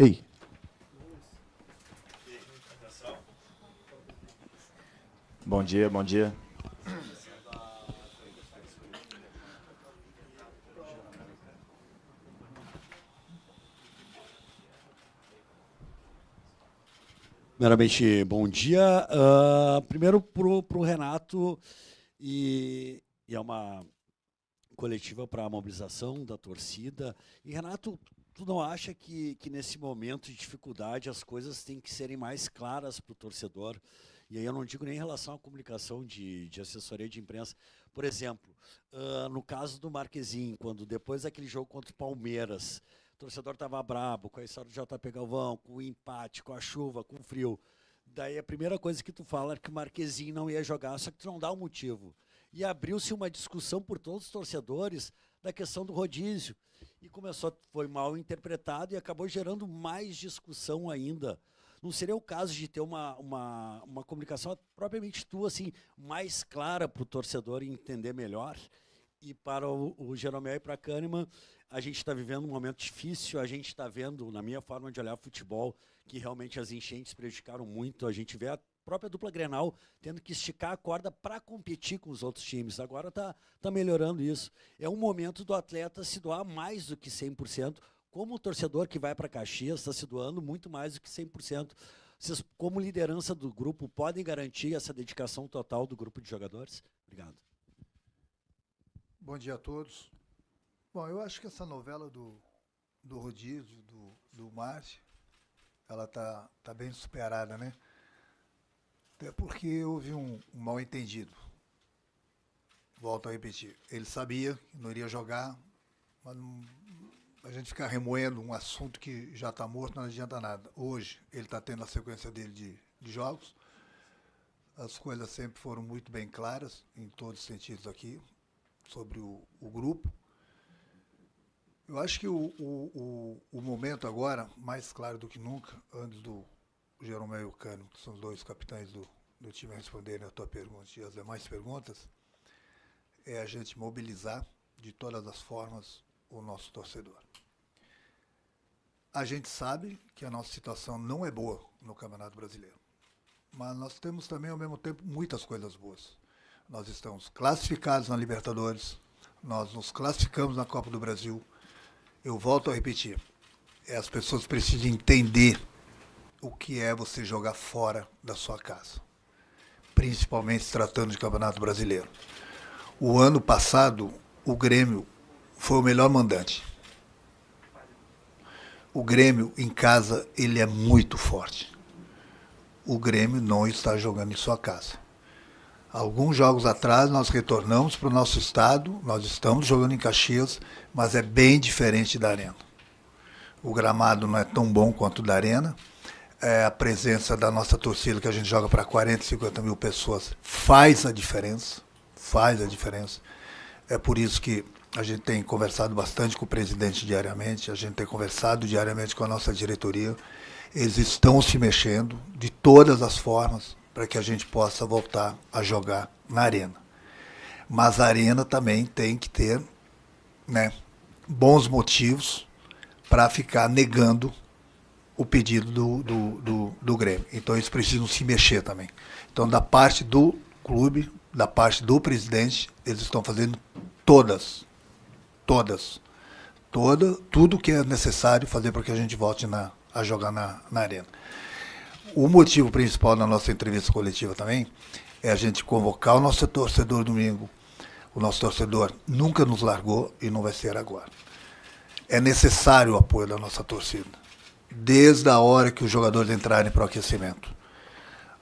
Ei. Bom dia, bom dia. Primeiramente, bom dia. Primeiro para o Renato, e é uma coletiva para a mobilização da torcida. E, Renato, tu não acha que nesse momento de dificuldade as coisas têm que serem mais claras para o torcedor? E aí eu não digo nem em relação à comunicação de assessoria de imprensa. Por exemplo, no caso do Marquezin, quando depois daquele jogo contra o Palmeiras, o torcedor estava brabo com a história do JP Galvão, com o empate, com a chuva, com o frio. Daí a primeira coisa que tu fala é que o Marquezin não ia jogar, só que tu não dá o motivo. E abriu-se uma discussão por todos os torcedores da questão do rodízio. E foi mal interpretado e acabou gerando mais discussão ainda. Não seria o caso de ter uma comunicação propriamente tua, assim, mais clara para o torcedor entender melhor? E para o Jeromel e para a Kahneman, a gente está vivendo um momento difícil, a gente está vendo, na minha forma de olhar futebol, que realmente as enchentes prejudicaram muito. A gente vê a própria dupla Grenal tendo que esticar a corda para competir com os outros times. Agora tá melhorando isso. É um momento do atleta se doar mais do que 100%, como o torcedor que vai para Caxias está se doando muito mais do que 100%. Vocês, como liderança do grupo, podem garantir essa dedicação total do grupo de jogadores? Obrigado. Bom dia a todos. Bom, eu acho que essa novela do rodízio, do Márcio, ela tá bem superada, né? Até porque houve um mal entendido. Volto a repetir. Ele sabia que não iria jogar, mas a gente ficar remoendo um assunto que já está morto não adianta nada. Hoje ele está tendo a sequência dele de jogos. As coisas sempre foram muito bem claras, em todos os sentidos aqui, sobre o grupo. Eu acho que o momento agora, mais claro do que nunca, antes do Jeromel e o Cano, que são os dois capitães do time, responderem a tua pergunta e as demais perguntas, é a gente mobilizar de todas as formas o nosso torcedor. A gente sabe que a nossa situação não é boa no Campeonato Brasileiro, mas nós temos também, ao mesmo tempo, muitas coisas boas. Nós estamos classificados na Libertadores, nós nos classificamos na Copa do Brasil. Eu volto a repetir, as pessoas precisam entender o que é você jogar fora da sua casa, principalmente se tratando de Campeonato Brasileiro. O ano passado, o Grêmio foi o melhor mandante. O Grêmio, em casa, ele é muito forte. O Grêmio não está jogando em sua casa. Alguns jogos atrás, nós retornamos para o nosso estado, nós estamos jogando em Caxias, mas é bem diferente da Arena. O gramado não é tão bom quanto o da Arena. A presença da nossa torcida, que a gente joga para 40, 50 mil pessoas, faz a diferença. Faz a diferença. É por isso que a gente tem conversado bastante com o presidente diariamente, a gente tem conversado diariamente com a nossa diretoria. Eles estão se mexendo de todas as formas para que a gente possa voltar a jogar na Arena. Mas a Arena também tem que ter, né, bons motivos para ficar negando o pedido do Grêmio. Então eles precisam se mexer também. Então, da parte do clube, da parte do presidente, eles estão fazendo tudo que é necessário fazer para que a gente volte a jogar na Arena. O motivo principal da nossa entrevista coletiva também é a gente convocar o nosso torcedor domingo. O nosso torcedor nunca nos largou e não vai ser agora. É necessário o apoio da nossa torcida, desde a hora que os jogadores entrarem para o aquecimento.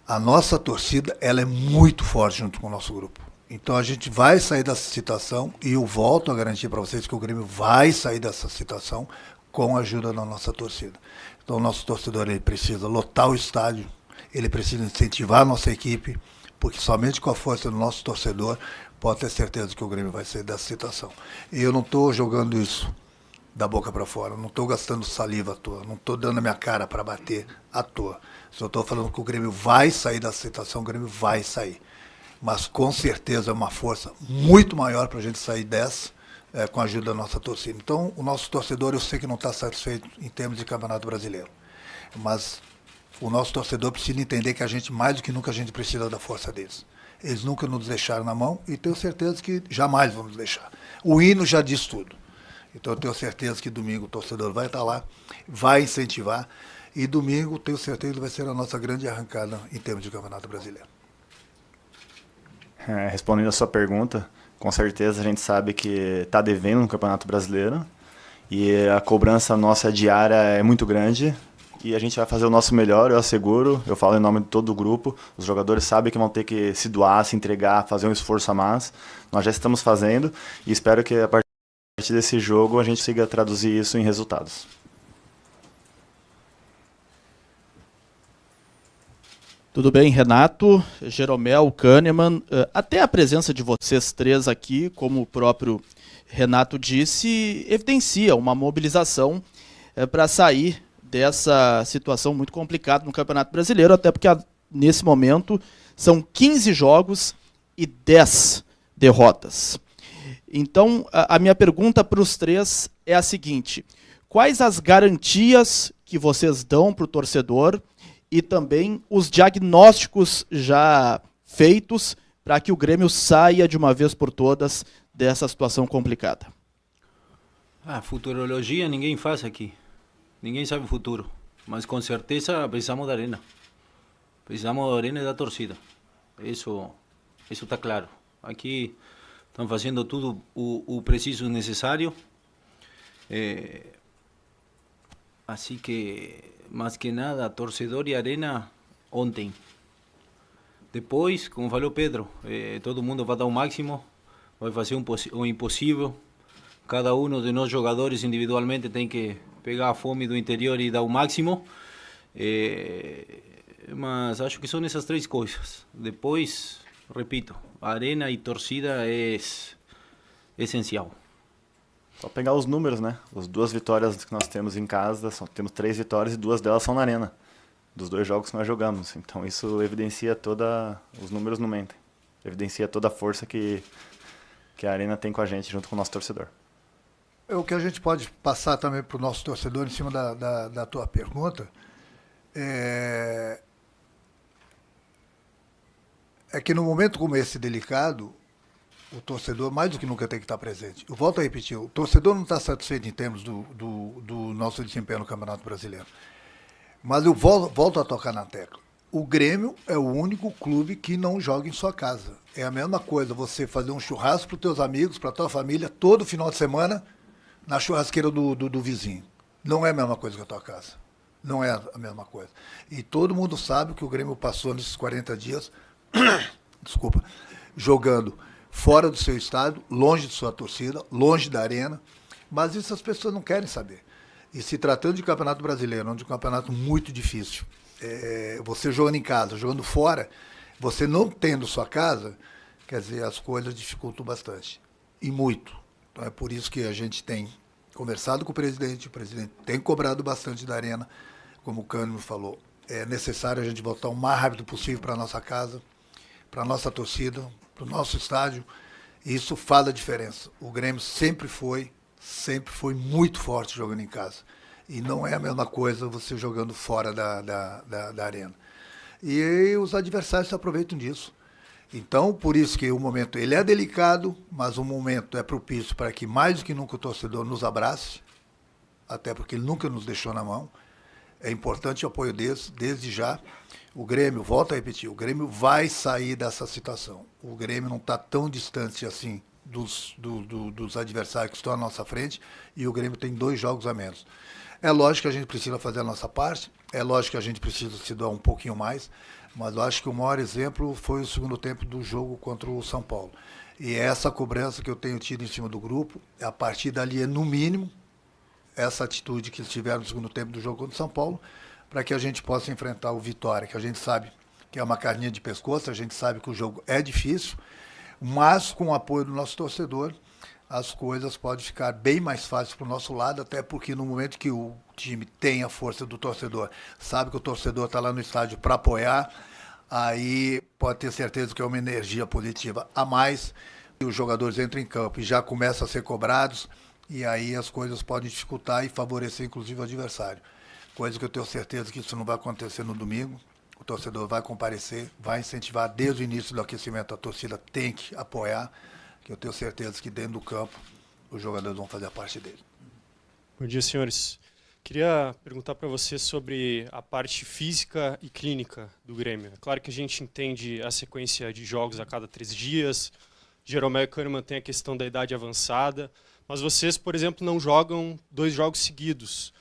A nossa torcida, ela é muito forte junto com o nosso grupo. Então a gente vai sair dessa situação e eu volto a garantir para vocês que o Grêmio vai sair dessa situação com a ajuda da nossa torcida. Então o nosso torcedor, ele precisa lotar o estádio, ele precisa incentivar a nossa equipe, porque somente com a força do nosso torcedor pode ter certeza que o Grêmio vai sair dessa situação. E eu não estou jogando isso da boca para fora, não estou gastando saliva à toa, não estou dando a minha cara para bater à toa. Se eu estou falando que o Grêmio vai sair dessa situação, o Grêmio vai sair. Mas com certeza é uma força muito maior para a gente sair dessa com a ajuda da nossa torcida. Então, o nosso torcedor, eu sei que não está satisfeito em termos de Campeonato Brasileiro, mas o nosso torcedor precisa entender que a gente, mais do que nunca, a gente precisa da força deles. Eles nunca nos deixaram na mão e tenho certeza que jamais vão nos deixar. O hino já diz tudo. Então, eu tenho certeza que domingo o torcedor vai estar lá, vai incentivar, e domingo, tenho certeza que vai ser a nossa grande arrancada em termos de Campeonato Brasileiro. Respondendo a sua pergunta, com certeza a gente sabe que está devendo no Campeonato Brasileiro e a cobrança nossa diária é muito grande e a gente vai fazer o nosso melhor, eu asseguro, eu falo em nome de todo o grupo, os jogadores sabem que vão ter que se doar, se entregar, fazer um esforço a mais, nós já estamos fazendo e espero que a partir desse jogo a gente consiga traduzir isso em resultados. Tudo bem, Renato, Jeromel, Kahneman, até a presença de vocês três aqui, como o próprio Renato disse, evidencia uma mobilização para sair dessa situação muito complicada no Campeonato Brasileiro, até porque nesse momento são 15 jogos e 10 derrotas. Então, a minha pergunta para os três é a seguinte: quais as garantias que vocês dão para o torcedor e também os diagnósticos já feitos para que o Grêmio saia de uma vez por todas dessa situação complicada? Futurologia ninguém faz aqui. Ninguém sabe o futuro. Mas com certeza precisamos da arena. Precisamos da arena e da torcida. Isso está claro. Aqui estão fazendo tudo o preciso e necessário. Assim que, mais que nada, torcedor e arena ontem. Depois, como falou Pedro, todo mundo vai dar o máximo, vai fazer o impossível. Cada um de nós jogadores individualmente tem que pegar a fome do interior e dar o máximo. Mas acho que são essas três coisas. Depois, repito, arena e torcida é essencial. Só pegar os números, né? As 2 vitórias que nós temos em casa, temos 3 vitórias e 2 delas são na arena, dos 2 jogos que nós jogamos. Então isso evidencia os números não mentem, evidencia toda a força que a arena tem com a gente, junto com o nosso torcedor. O que a gente pode passar também para o nosso torcedor, em cima da tua pergunta, é que no momento como esse delicado, o torcedor mais do que nunca tem que estar presente. Eu volto a repetir, o torcedor não está satisfeito em termos do nosso desempenho no Campeonato Brasileiro. Mas eu volto a tocar na tecla. O Grêmio é o único clube que não joga em sua casa. É a mesma coisa você fazer um churrasco para os teus amigos, para a tua família, todo final de semana, na churrasqueira do vizinho. Não é a mesma coisa que a tua casa. Não é a mesma coisa. E todo mundo sabe que o Grêmio passou nesses 40 dias, desculpa, jogando fora do seu estado, longe de sua torcida, longe da arena, mas isso as pessoas não querem saber. E se tratando de Campeonato Brasileiro, onde é um campeonato muito difícil, você jogando em casa, jogando fora, você não tendo sua casa, quer dizer, as coisas dificultam bastante, e muito. Então é por isso que a gente tem conversado com o presidente tem cobrado bastante da arena, como o Kahneman falou. É necessário a gente voltar o mais rápido possível para a nossa casa, para a nossa torcida, para o nosso estádio, e isso faz a diferença. O Grêmio sempre foi muito forte jogando em casa. E não é a mesma coisa você jogando fora da arena. E os adversários se aproveitam disso. Então, por isso que o momento ele é delicado, mas o momento é propício para que mais do que nunca o torcedor nos abrace, até porque ele nunca nos deixou na mão. É importante o apoio desde já. O Grêmio, volto a repetir, o Grêmio vai sair dessa situação. O Grêmio não está tão distante assim dos adversários que estão à nossa frente, e o Grêmio tem 2 jogos a menos. É lógico que a gente precisa fazer a nossa parte, é lógico que a gente precisa se doar um pouquinho mais, mas eu acho que o maior exemplo foi o segundo tempo do jogo contra o São Paulo. E é essa cobrança que eu tenho tido em cima do grupo, a partir dali é no mínimo essa atitude que eles tiveram no segundo tempo do jogo contra o São Paulo, para que a gente possa enfrentar o Vitória, que a gente sabe que é uma carninha de pescoço, a gente sabe que o jogo é difícil, mas com o apoio do nosso torcedor, as coisas podem ficar bem mais fáceis para o nosso lado, até porque no momento que o time tem a força do torcedor, sabe que o torcedor está lá no estádio para apoiar, aí pode ter certeza que é uma energia positiva a mais os jogadores entram em campo e já começam a ser cobrados, e aí as coisas podem dificultar e favorecer inclusive o adversário. Coisa que eu tenho certeza que isso não vai acontecer no domingo. O torcedor vai comparecer, vai incentivar desde o início do aquecimento, a torcida tem que apoiar, que eu tenho certeza que dentro do campo os jogadores vão fazer a parte dele. Bom dia, senhores. Queria perguntar para você sobre a parte física e clínica do Grêmio. É claro que a gente entende a sequência de jogos a cada 3 dias, Jeromel e Kahneman tem a questão da idade avançada, mas vocês, por exemplo, não jogam 2 jogos seguidos.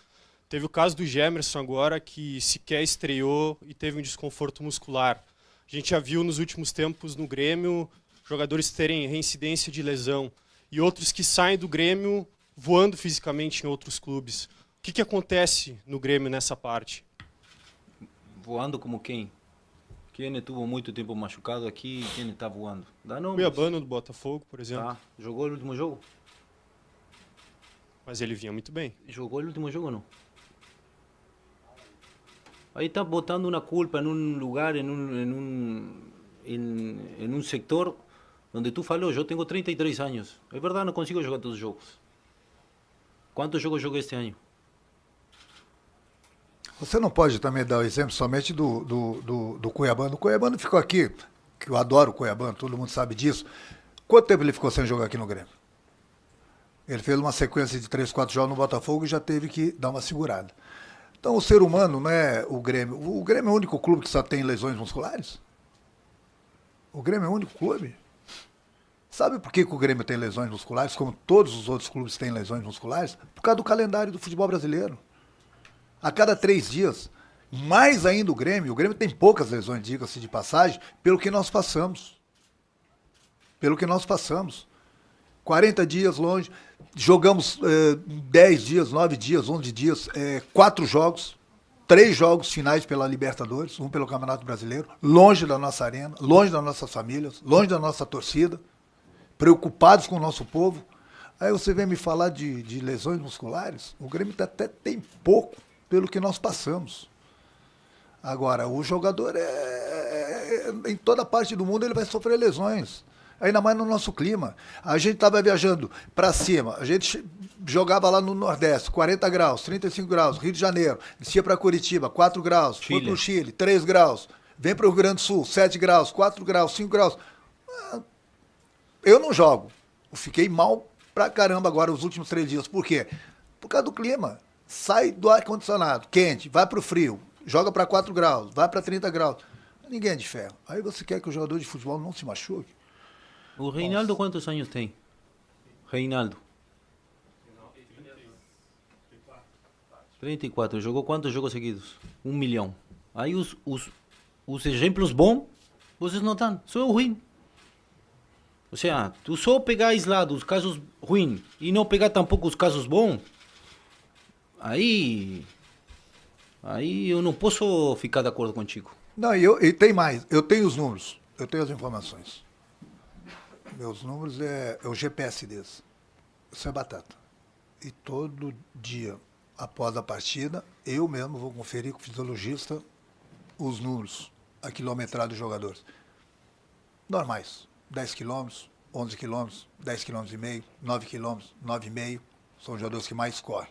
Teve o caso do Gemerson agora, que sequer estreou e teve um desconforto muscular. A gente já viu nos últimos tempos no Grêmio jogadores terem reincidência de lesão e outros que saem do Grêmio voando fisicamente em outros clubes. O que acontece no Grêmio nessa parte? Voando como quem? Quem estuvo muito tempo machucado aqui, quem está voando? Cuiabano do Botafogo, por exemplo. Tá. Jogou o último jogo? Mas ele vinha muito bem. Jogou o último jogo ou não? Aí está botando uma culpa em um lugar, em um sector onde tu falou, eu tenho 33 anos. É verdade, não consigo jogar todos os jogos. Quantos jogos joguei este ano? Você não pode também dar o exemplo somente do Cuiabano. O Cuiabano ficou aqui, que eu adoro o Cuiabano, todo mundo sabe disso. Quanto tempo ele ficou sem jogar aqui no Grêmio? Ele fez uma sequência de 3, 4 jogos no Botafogo e já teve que dar uma segurada. Então o ser humano não é o Grêmio. O Grêmio é o único clube que só tem lesões musculares? O Grêmio é o único clube? Sabe por que o Grêmio tem lesões musculares, como todos os outros clubes têm lesões musculares? Por causa do calendário do futebol brasileiro. A cada 3 dias. Mais ainda o Grêmio tem poucas lesões, diga-se de passagem, pelo que nós passamos. Pelo que nós passamos. 40 dias longe, jogamos 10 dias, 9 dias, 11 dias, 4 jogos, 3 jogos finais pela Libertadores, um pelo Campeonato Brasileiro, longe da nossa arena, longe das nossas famílias, longe da nossa torcida, preocupados com o nosso povo. Aí você vem me falar de lesões musculares, o Grêmio até tem pouco pelo que nós passamos. Agora, o jogador, em toda parte do mundo, ele vai sofrer lesões. Ainda mais no nosso clima. A gente estava viajando para cima, a gente jogava lá no Nordeste, 40 graus, 35 graus, Rio de Janeiro, descia para Curitiba, 4 graus, foi para o Chile, 3 graus, vem para o Rio Grande do Sul, 7 graus, 4 graus, 5 graus. Eu não jogo. Eu fiquei mal pra caramba agora os últimos 3 dias. Por quê? Por causa do clima. Sai do ar-condicionado, quente, vai para o frio, joga para 4 graus, vai para 30 graus. Ninguém é de ferro. Aí você quer que o jogador de futebol não se machuque? O Reinaldo quantos anos tem? Reinaldo? 34. Jogou quantos jogos seguidos? 1 milhão. Aí os exemplos bons, vocês não estão. Só é o ruim. Ou seja, tu só pegar aislado os casos ruins e não pegar tampouco os casos bons, aí eu não posso ficar de acordo contigo. Não, e tem mais. Eu tenho os números. Eu tenho as informações. Meus números é o GPS deles. Isso é batata. E todo dia, após a partida, eu mesmo vou conferir com o fisiologista os números, a quilometragem dos jogadores. Normais. 10 quilômetros, 11 quilômetros, 10 quilômetros e meio, 9 quilômetros, 9,5. São os jogadores que mais correm.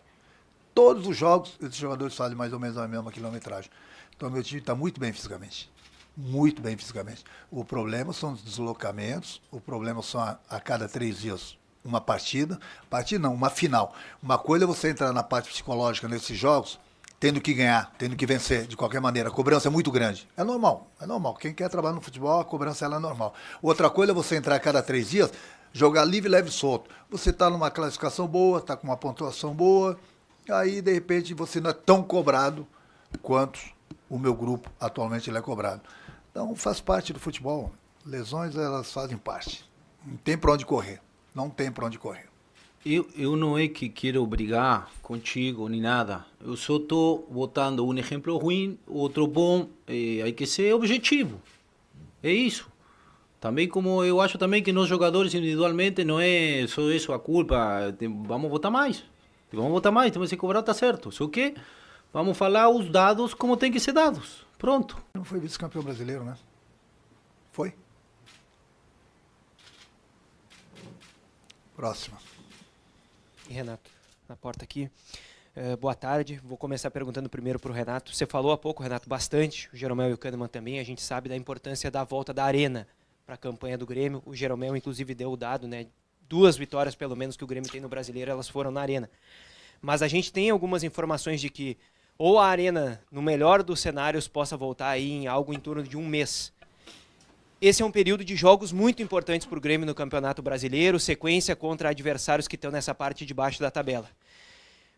Todos os jogos, esses jogadores fazem mais ou menos a mesma quilometragem. Então, meu time está muito bem fisicamente. Muito bem fisicamente. O problema são os deslocamentos, o problema são a cada 3 dias uma partida. Partida não, uma final. Uma coisa é você entrar na parte psicológica nesses jogos, tendo que ganhar, tendo que vencer de qualquer maneira. A cobrança é muito grande. É normal, é normal. Quem quer trabalhar no futebol, a cobrança ela é normal. Outra coisa é você entrar a cada 3 dias, jogar livre, leve e solto. Você está numa classificação boa, está com uma pontuação boa, aí de repente você não é tão cobrado quanto o meu grupo atualmente ele é cobrado. Então faz parte do futebol. Lesões elas fazem parte. Não tem para onde correr. Não tem para onde correr. Eu não é que quero brigar contigo nem nada. Eu só estou botando um exemplo ruim, outro bom. Hay que ser objetivo. É isso. Também como eu acho também que nós jogadores individualmente não é só isso a culpa. Vamos botar mais. Vamos botar mais. Temos que cobrar, tá certo. Só que vamos falar os dados como tem que ser dados. Pronto. Não foi vice-campeão brasileiro, né? Foi? Próxima. E Renato, na porta aqui. Boa tarde. Vou começar perguntando primeiro para o Renato. Você falou há pouco, Renato, bastante, o Jeromel e o Kahneman também, a gente sabe da importância da volta da Arena para a campanha do Grêmio. O Jeromel, inclusive, deu o dado, né? 2 vitórias, pelo menos, que o Grêmio tem no Brasileiro, elas foram na Arena. Mas a gente tem algumas informações de que ou a Arena, no melhor dos cenários, possa voltar aí em algo em torno de 1 mês. Esse é um período de jogos muito importantes para o Grêmio no Campeonato Brasileiro, sequência contra adversários que estão nessa parte de baixo da tabela.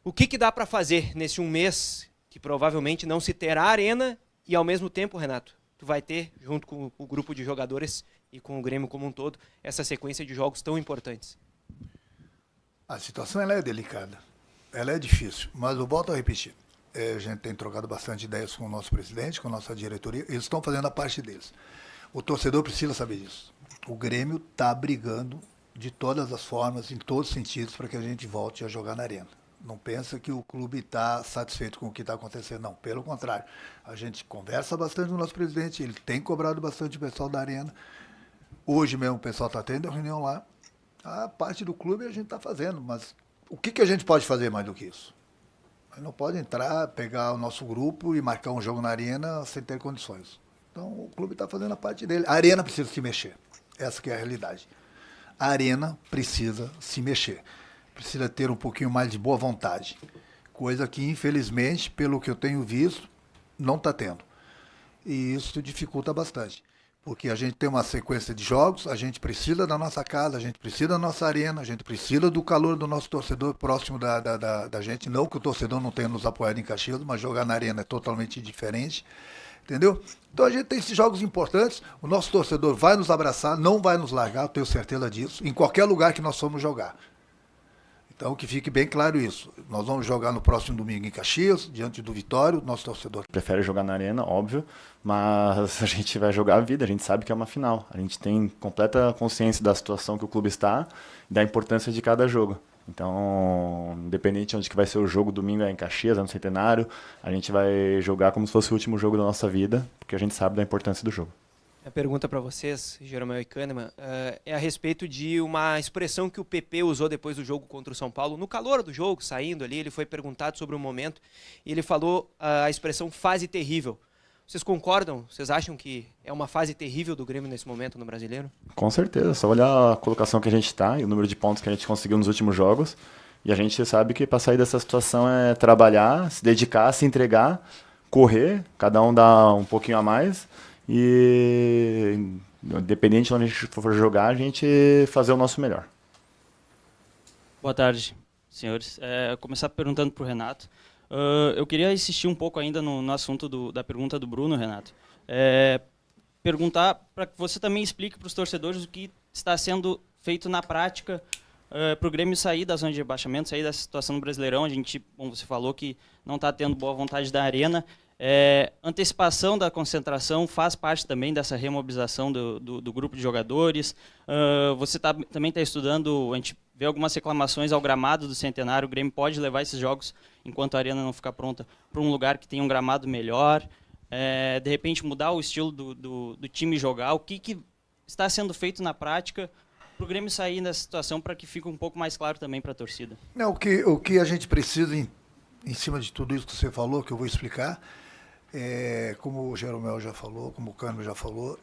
O que dá para fazer nesse 1 mês, que provavelmente não se terá Arena, e ao mesmo tempo, Renato, tu vai ter, junto com o grupo de jogadores e com o Grêmio como um todo, essa sequência de jogos tão importantes? A situação ela é delicada, ela é difícil, mas eu volto a repetir. A gente tem trocado bastante ideias com o nosso presidente, com a nossa diretoria, eles estão fazendo a parte deles. O torcedor precisa saber disso. O Grêmio está brigando de todas as formas, em todos os sentidos, para que a gente volte a jogar na Arena. Não pensa que o clube está satisfeito com o que está acontecendo, não. Pelo contrário, a gente conversa bastante com o nosso presidente, ele tem cobrado bastante o pessoal da Arena. Hoje mesmo o pessoal está tendo reunião lá. A parte do clube a gente está fazendo, mas o que a gente pode fazer mais do que isso? A gente não pode entrar, pegar o nosso grupo e marcar um jogo na Arena sem ter condições. Então o clube está fazendo a parte dele. A Arena precisa se mexer. Essa que é a realidade. A Arena precisa se mexer. Precisa ter um pouquinho mais de boa vontade. Coisa que, infelizmente, pelo que eu tenho visto, não está tendo. E isso dificulta bastante. Porque a gente tem uma sequência de jogos, a gente precisa da nossa casa, a gente precisa da nossa arena, a gente precisa do calor do nosso torcedor próximo da gente. Não que o torcedor não tenha nos apoiado em Caxias, mas jogar na arena é totalmente diferente. Entendeu? Então a gente tem esses jogos importantes, o nosso torcedor vai nos abraçar, não vai nos largar, eu tenho certeza disso, em qualquer lugar que nós formos jogar. Então que fique bem claro isso. Nós vamos jogar no próximo domingo em Caxias, diante do Vitória, o nosso torcedor prefere jogar na Arena, óbvio, mas a gente vai jogar a vida, a gente sabe que é uma final. A gente tem completa consciência da situação que o clube está e da importância de cada jogo. Então, independente de onde que vai ser o jogo, domingo é em Caxias, é no Centenário, a gente vai jogar como se fosse o último jogo da nossa vida, porque a gente sabe da importância do jogo. A pergunta para vocês, Jeromel e Kahneman, é a respeito de uma expressão que o PP usou depois do jogo contra o São Paulo. No calor do jogo, saindo ali, ele foi perguntado sobre o momento e ele falou a expressão fase terrível. Vocês concordam? Vocês acham que é uma fase terrível do Grêmio nesse momento no Brasileiro? Com certeza, só olhar a colocação que a gente está e o número de pontos que a gente conseguiu nos últimos jogos. E a gente sabe que para sair dessa situação é trabalhar, se dedicar, se entregar, correr, cada um dá um pouquinho a mais. E independente de onde a gente for jogar, a gente fazer o nosso melhor. Boa tarde, senhores. Começar perguntando para o Renato. Eu queria insistir um pouco ainda no assunto da pergunta do Bruno, Renato. Perguntar para que você também explique para os torcedores o que está sendo feito na prática para o Grêmio sair da zona de rebaixamento, sair dessa situação no Brasileirão. A gente, como você falou, que não está tendo boa vontade da Arena. Antecipação da concentração faz parte também dessa remobilização do grupo de jogadores. Você também está estudando, a gente vê algumas reclamações ao gramado do Centenário. O Grêmio pode levar esses jogos, enquanto a Arena não ficar pronta, para um lugar que tenha um gramado melhor. De repente mudar o estilo do time jogar. O que está sendo feito na prática para o Grêmio sair dessa situação, para que fique um pouco mais claro também para a torcida? O que a gente precisa, em cima de tudo isso que você falou, que eu vou explicar, como o Jeromel já falou, como o Kahneman já falou,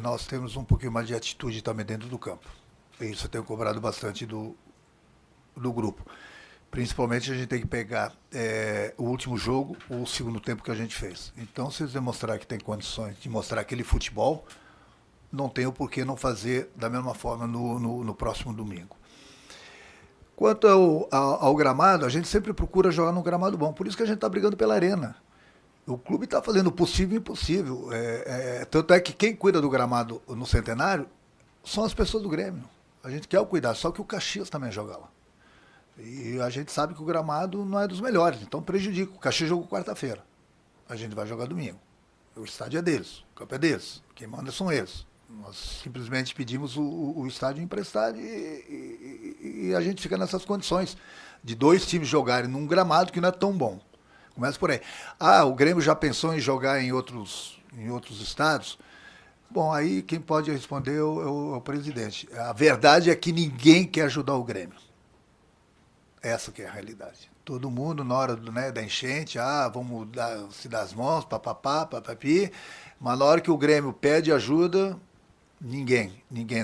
nós temos um pouquinho mais de atitude também dentro do campo. Isso eu tenho cobrado bastante do grupo. Principalmente a gente tem que pegar o último jogo, o segundo tempo que a gente fez. Então, se eles demonstrar que tem condições de mostrar aquele futebol, não tem o porquê não fazer da mesma forma no próximo domingo. Quanto ao gramado, a gente sempre procura jogar num gramado bom. Por isso que a gente está brigando pela Arena. O clube está fazendo o possível e o impossível. Tanto é que quem cuida do gramado no Centenário são as pessoas do Grêmio. A gente quer o cuidado, só que o Caxias também joga lá. E a gente sabe que o gramado não é dos melhores, então prejudica. O Caxias jogou quarta-feira. A gente vai jogar domingo. O estádio é deles, o campo é deles. Quem manda são eles. Nós simplesmente pedimos o estádio emprestado e a gente fica nessas condições de 2 times jogarem num gramado que não é tão bom. Começa por aí. O Grêmio já pensou em jogar em outros estados? Bom, aí quem pode responder é o presidente. A verdade é que ninguém quer ajudar o Grêmio. Essa que é a realidade. Todo mundo, na hora da enchente, vamos se dar as mãos, papapá, papapi, mas na hora que o Grêmio pede ajuda, ninguém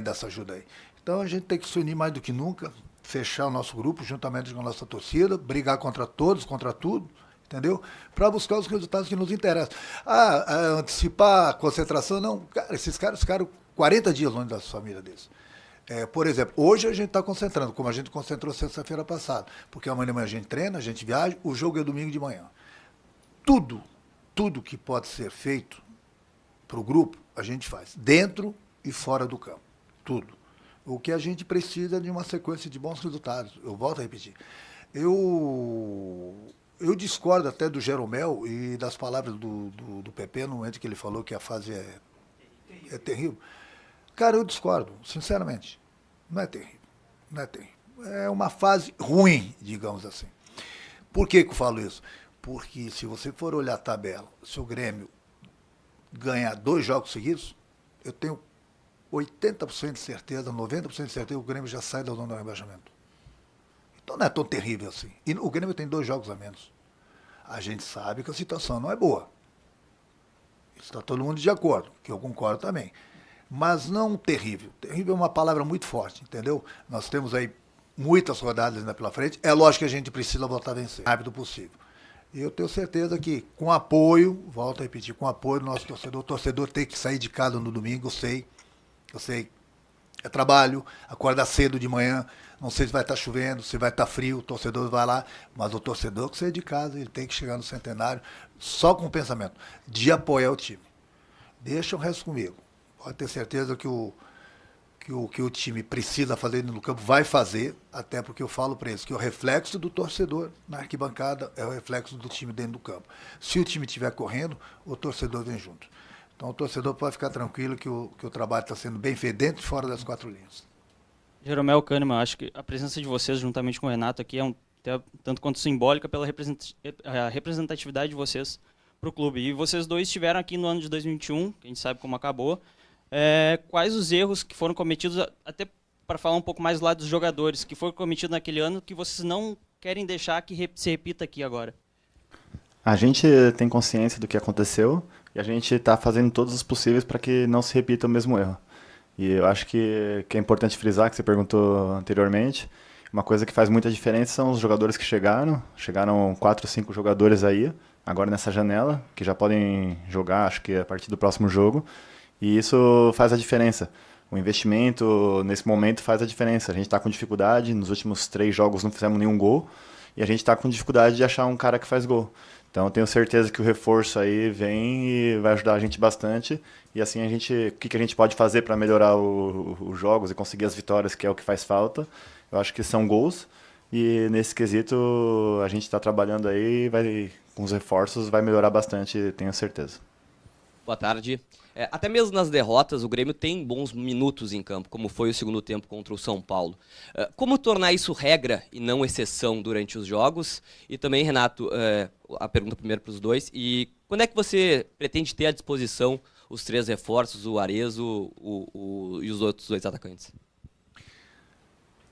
dá essa ajuda aí. Então a gente tem que se unir mais do que nunca, fechar o nosso grupo juntamente com a nossa torcida, brigar contra todos, contra tudo, entendeu? Para buscar os resultados que nos interessam. Antecipar a concentração, não. Cara, esses caras ficaram 40 dias longe da família deles. Por exemplo, hoje a gente está concentrando, como a gente concentrou sexta-feira passada, porque amanhã de manhã a gente treina, a gente viaja, o jogo é domingo de manhã. Tudo que pode ser feito para o grupo, a gente faz, dentro e fora do campo, tudo. O que a gente precisa é de uma sequência de bons resultados, eu volto a repetir. Eu discordo até do Jeromel e das palavras do Pepe no momento que ele falou que a fase é terrível. Cara, eu discordo, sinceramente. Não é terrível. É uma fase ruim, digamos assim. Por que eu falo isso? Porque se você for olhar a tabela, se o Grêmio ganhar 2 jogos seguidos, eu tenho 80% de certeza, 90% de certeza que o Grêmio já sai da zona do rebaixamento. Então não é tão terrível assim. E o Grêmio tem 2 jogos a menos. A gente sabe que a situação não é boa. Está todo mundo de acordo, que eu concordo também. Mas não terrível. Terrível é uma palavra muito forte, entendeu? Nós temos aí muitas rodadas ainda pela frente. É lógico que a gente precisa voltar a vencer o mais rápido possível. E eu tenho certeza que, com apoio, volto a repetir, com apoio do nosso torcedor, o torcedor tem que sair de casa no domingo, eu sei. É trabalho, acorda cedo de manhã, não sei se vai estar chovendo, se vai estar frio, o torcedor vai lá, mas o torcedor que sai de casa, ele tem que chegar no Centenário só com o pensamento de apoiar o time. Deixa o resto comigo. Pode ter certeza que o time precisa fazer no campo vai fazer, até porque eu falo para eles que o reflexo do torcedor na arquibancada é o reflexo do time dentro do campo. Se o time estiver correndo, o torcedor vem junto. Então o torcedor pode ficar tranquilo que o trabalho está sendo bem feito dentro e fora das 4 linhas. Jeromel, Kahneman, acho que a presença de vocês juntamente com o Renato aqui é tanto quanto simbólica pela representatividade de vocês para o clube. E vocês dois estiveram aqui no ano de 2021, que a gente sabe como acabou. Quais os erros que foram cometidos, até para falar um pouco mais do lado dos jogadores, que foram cometidos naquele ano, que vocês não querem deixar que se repita aqui agora? A gente tem consciência do que aconteceu e a gente está fazendo todos os possíveis para que não se repita o mesmo erro. E eu acho que é importante frisar, que você perguntou anteriormente, uma coisa que faz muita diferença são os jogadores que chegaram 4 ou 5 jogadores aí, agora nessa janela, que já podem jogar, acho que a partir do próximo jogo, e isso faz a diferença. O investimento, nesse momento, faz a diferença. A gente está com dificuldade, nos últimos 3 jogos não fizemos nenhum gol, e a gente está com dificuldade de achar um cara que faz gol. Então eu tenho certeza que o reforço aí vem e vai ajudar a gente bastante. E assim o que a gente pode fazer para melhorar os jogos e conseguir as vitórias, que é o que faz falta. Eu acho que são gols. E nesse quesito a gente está trabalhando aí e com os reforços vai melhorar bastante, tenho certeza. Boa tarde. Até mesmo nas derrotas, o Grêmio tem bons minutos em campo, como foi o segundo tempo contra o São Paulo. Como tornar isso regra e não exceção durante os jogos? E também, Renato, a pergunta primeiro para os dois. E quando é que você pretende ter à disposição os 3 reforços, o Arezo e os outros 2 atacantes?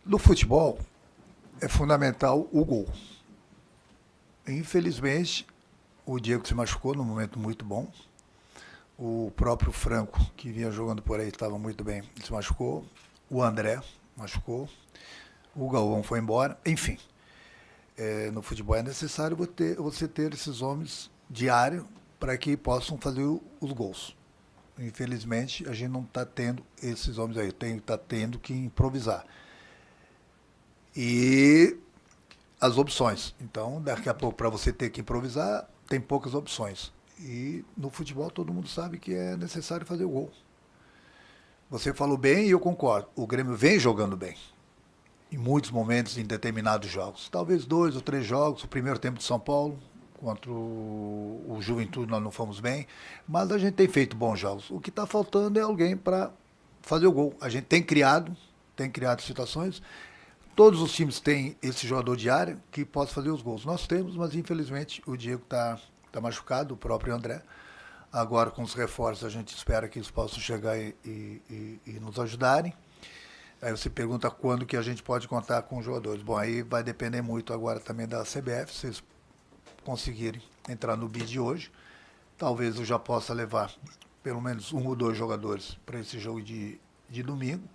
No futebol, é fundamental o gol. Infelizmente, o Diego se machucou num momento muito bom. O próprio Franco, que vinha jogando por aí, estava muito bem, se machucou. O André machucou. O Galvão foi embora. Enfim, no futebol é necessário você ter esses homens de área para que possam fazer os gols. Infelizmente, a gente não está tendo esses homens aí. Está tendo que improvisar. E as opções. Então, daqui a pouco, para você ter que improvisar, tem poucas opções. E no futebol todo mundo sabe que é necessário fazer o gol. Você falou bem e eu concordo. O Grêmio vem jogando bem. Em muitos momentos, em determinados jogos. Talvez 2 ou 3 jogos. O primeiro tempo de São Paulo, contra o Juventude, nós não fomos bem. Mas a gente tem feito bons jogos. O que está faltando é alguém para fazer o gol. A gente tem criado situações. Todos os times têm esse jogador de área que pode fazer os gols. Nós temos, mas infelizmente o Diego está machucado, o próprio André. Agora, com os reforços, a gente espera que eles possam chegar e nos ajudarem. Aí você pergunta quando que a gente pode contar com os jogadores. Bom, aí vai depender muito agora também da CBF, se eles conseguirem entrar no bid hoje. Talvez eu já possa levar pelo menos 1 ou 2 jogadores para esse jogo de domingo.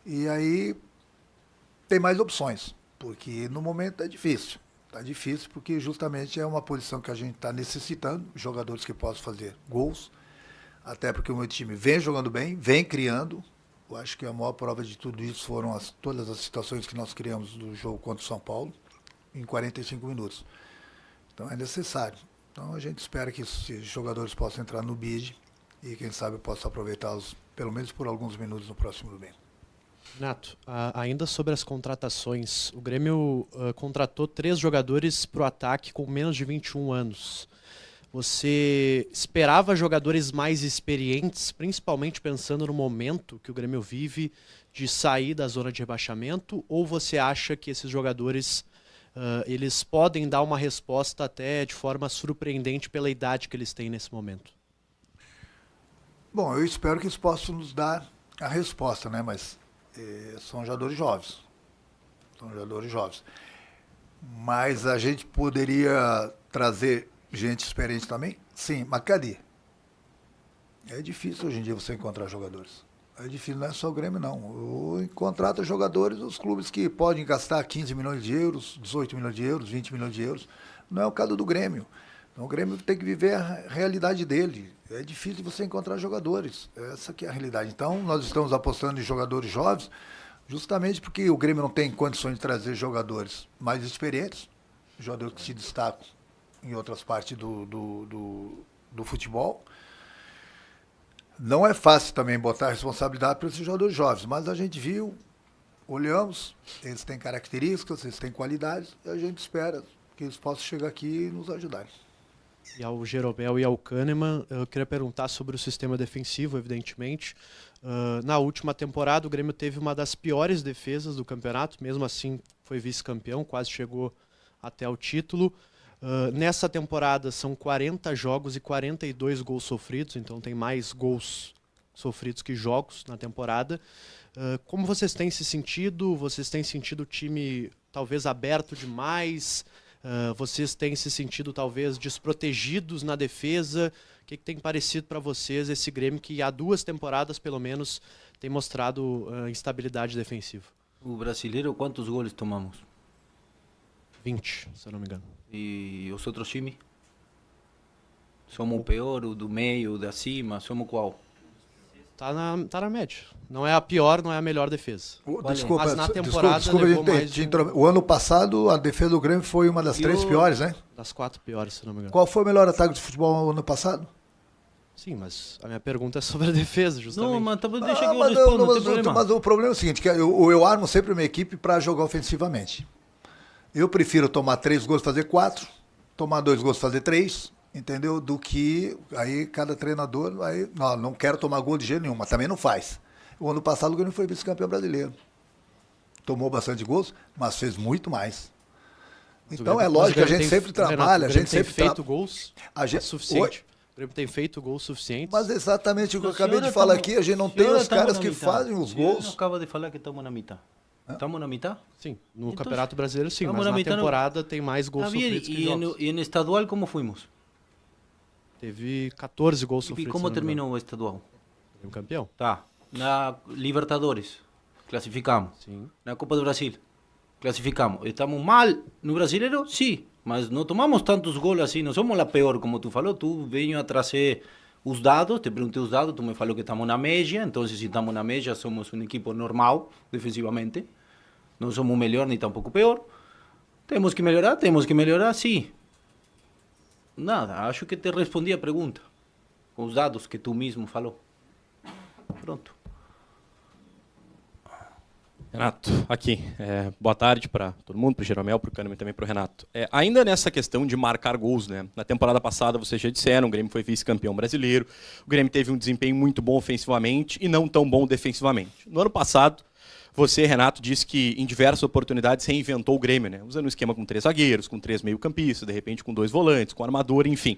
E aí tem mais opções, porque no momento é difícil. Está difícil porque justamente é uma posição que a gente está necessitando, jogadores que possam fazer gols, até porque o meu time vem jogando bem, vem criando. Eu acho que a maior prova de tudo isso foram todas as situações que nós criamos do jogo contra o São Paulo em 45 minutos. Então é necessário. Então a gente espera que esses jogadores possam entrar no bid e quem sabe eu possa aproveitá-los pelo menos por alguns minutos no próximo domingo. Renato, ainda sobre as contratações, o Grêmio contratou 3 jogadores para o ataque com menos de 21 anos. Você esperava jogadores mais experientes, principalmente pensando no momento que o Grêmio vive de sair da zona de rebaixamento, ou você acha que esses jogadores eles podem dar uma resposta até de forma surpreendente pela idade que eles têm nesse momento? Bom, eu espero que eles possam nos dar a resposta, né? Mas são jogadores jovens. São jogadores jovens. Mas a gente poderia trazer gente experiente também? Sim, mas cadê? É difícil hoje em dia você encontrar jogadores. É difícil, não é só o Grêmio, não. Contrata jogadores dos clubes que podem gastar 15 milhões de euros, 18 milhões de euros, 20 milhões de euros. Não é o caso do Grêmio. Então, o Grêmio tem que viver a realidade dele. É difícil você encontrar jogadores. Essa que é a realidade. Então, nós estamos apostando em jogadores jovens, justamente porque o Grêmio não tem condições de trazer jogadores mais experientes, jogadores que se destacam em outras partes do futebol. Não é fácil também botar a responsabilidade para esses jogadores jovens, mas a gente viu, olhamos, eles têm características, eles têm qualidades, e a gente espera que eles possam chegar aqui e nos ajudarem. E ao Jeromel e ao Kahneman, eu queria perguntar sobre o sistema defensivo, evidentemente. Na última temporada, o Grêmio teve uma das piores defesas do campeonato, mesmo assim foi vice-campeão, quase chegou até o título. Nessa temporada são 40 jogos e 42 gols sofridos, então tem mais gols sofridos que jogos na temporada. Como vocês têm se sentido? Vocês têm sentido o time talvez aberto demais? Vocês têm se sentido talvez desprotegidos na defesa? O que tem parecido para vocês esse Grêmio que há 2 temporadas pelo menos tem mostrado instabilidade defensiva? O brasileiro, quantos goles tomamos? 20, se eu não me engano. E os outros times? Somos o pior, o do meio, o da cima, somos qual? Tá na média. Não é a pior, não é a melhor defesa. Desculpa, mas na temporada desculpa o ano passado a defesa do Grêmio foi uma das 3 piores, né? Das 4 piores, se não me engano. Qual foi o melhor ataque de futebol no ano passado? Sim, mas a minha pergunta é sobre a defesa, justamente. Não, mas deixa que eu respondo, não tem problema. Mas o problema é o seguinte, que eu armo sempre uma equipe para jogar ofensivamente. Eu prefiro tomar 3 gols e fazer 4, tomar 2 gols e fazer 3, entendeu? Do que aí cada treinador, aí não quero tomar gol de jeito nenhum, mas também não faz. O ano passado o Grêmio foi vice-campeão brasileiro. Tomou bastante gols, mas fez muito mais. Então é lógico que a gente sempre trabalha, a gente sempre tem feito gols suficiente. O Grêmio tem feito gols suficientes. Mas exatamente o que eu acabei de falar aqui, a gente não tem os caras que fazem os gols. Não acaba de falar que estamos na mitad. Estamos na mitad? Sim, no Campeonato Brasileiro sim, mas na temporada tem mais gols sofridos que jogos. E no estadual como fomos? Teve 14 gols sofridos. E como terminou o estadual? Um campeão. Tá. Na Libertadores, classificamos. Sim. Na Copa do Brasil, classificamos. Estamos mal no Brasileiro? Sim. Mas não tomamos tantos gols assim, não somos a pior, como tu falou. Tu veio a trazer os dados, te perguntei os dados, tu me falou que estamos na média. Então, se estamos na média, somos um equipo normal, defensivamente. Não somos melhor nem tampouco pior. Temos que melhorar, sim. Nada, acho que te respondi a pergunta. Com os dados que tu mesmo falou. Pronto. Renato, aqui. Boa tarde para todo mundo, para o Jeromel, para o Kahneman e também para o Renato. Ainda nessa questão de marcar gols, né? Na temporada passada, vocês já disseram, o Grêmio foi vice-campeão brasileiro, o Grêmio teve um desempenho muito bom ofensivamente e não tão bom defensivamente. No ano passado, você, Renato, disse que em diversas oportunidades reinventou o Grêmio, né? Usando um esquema com 3 zagueiros, com 3 meio-campistas, de repente com 2 volantes, com armador, enfim.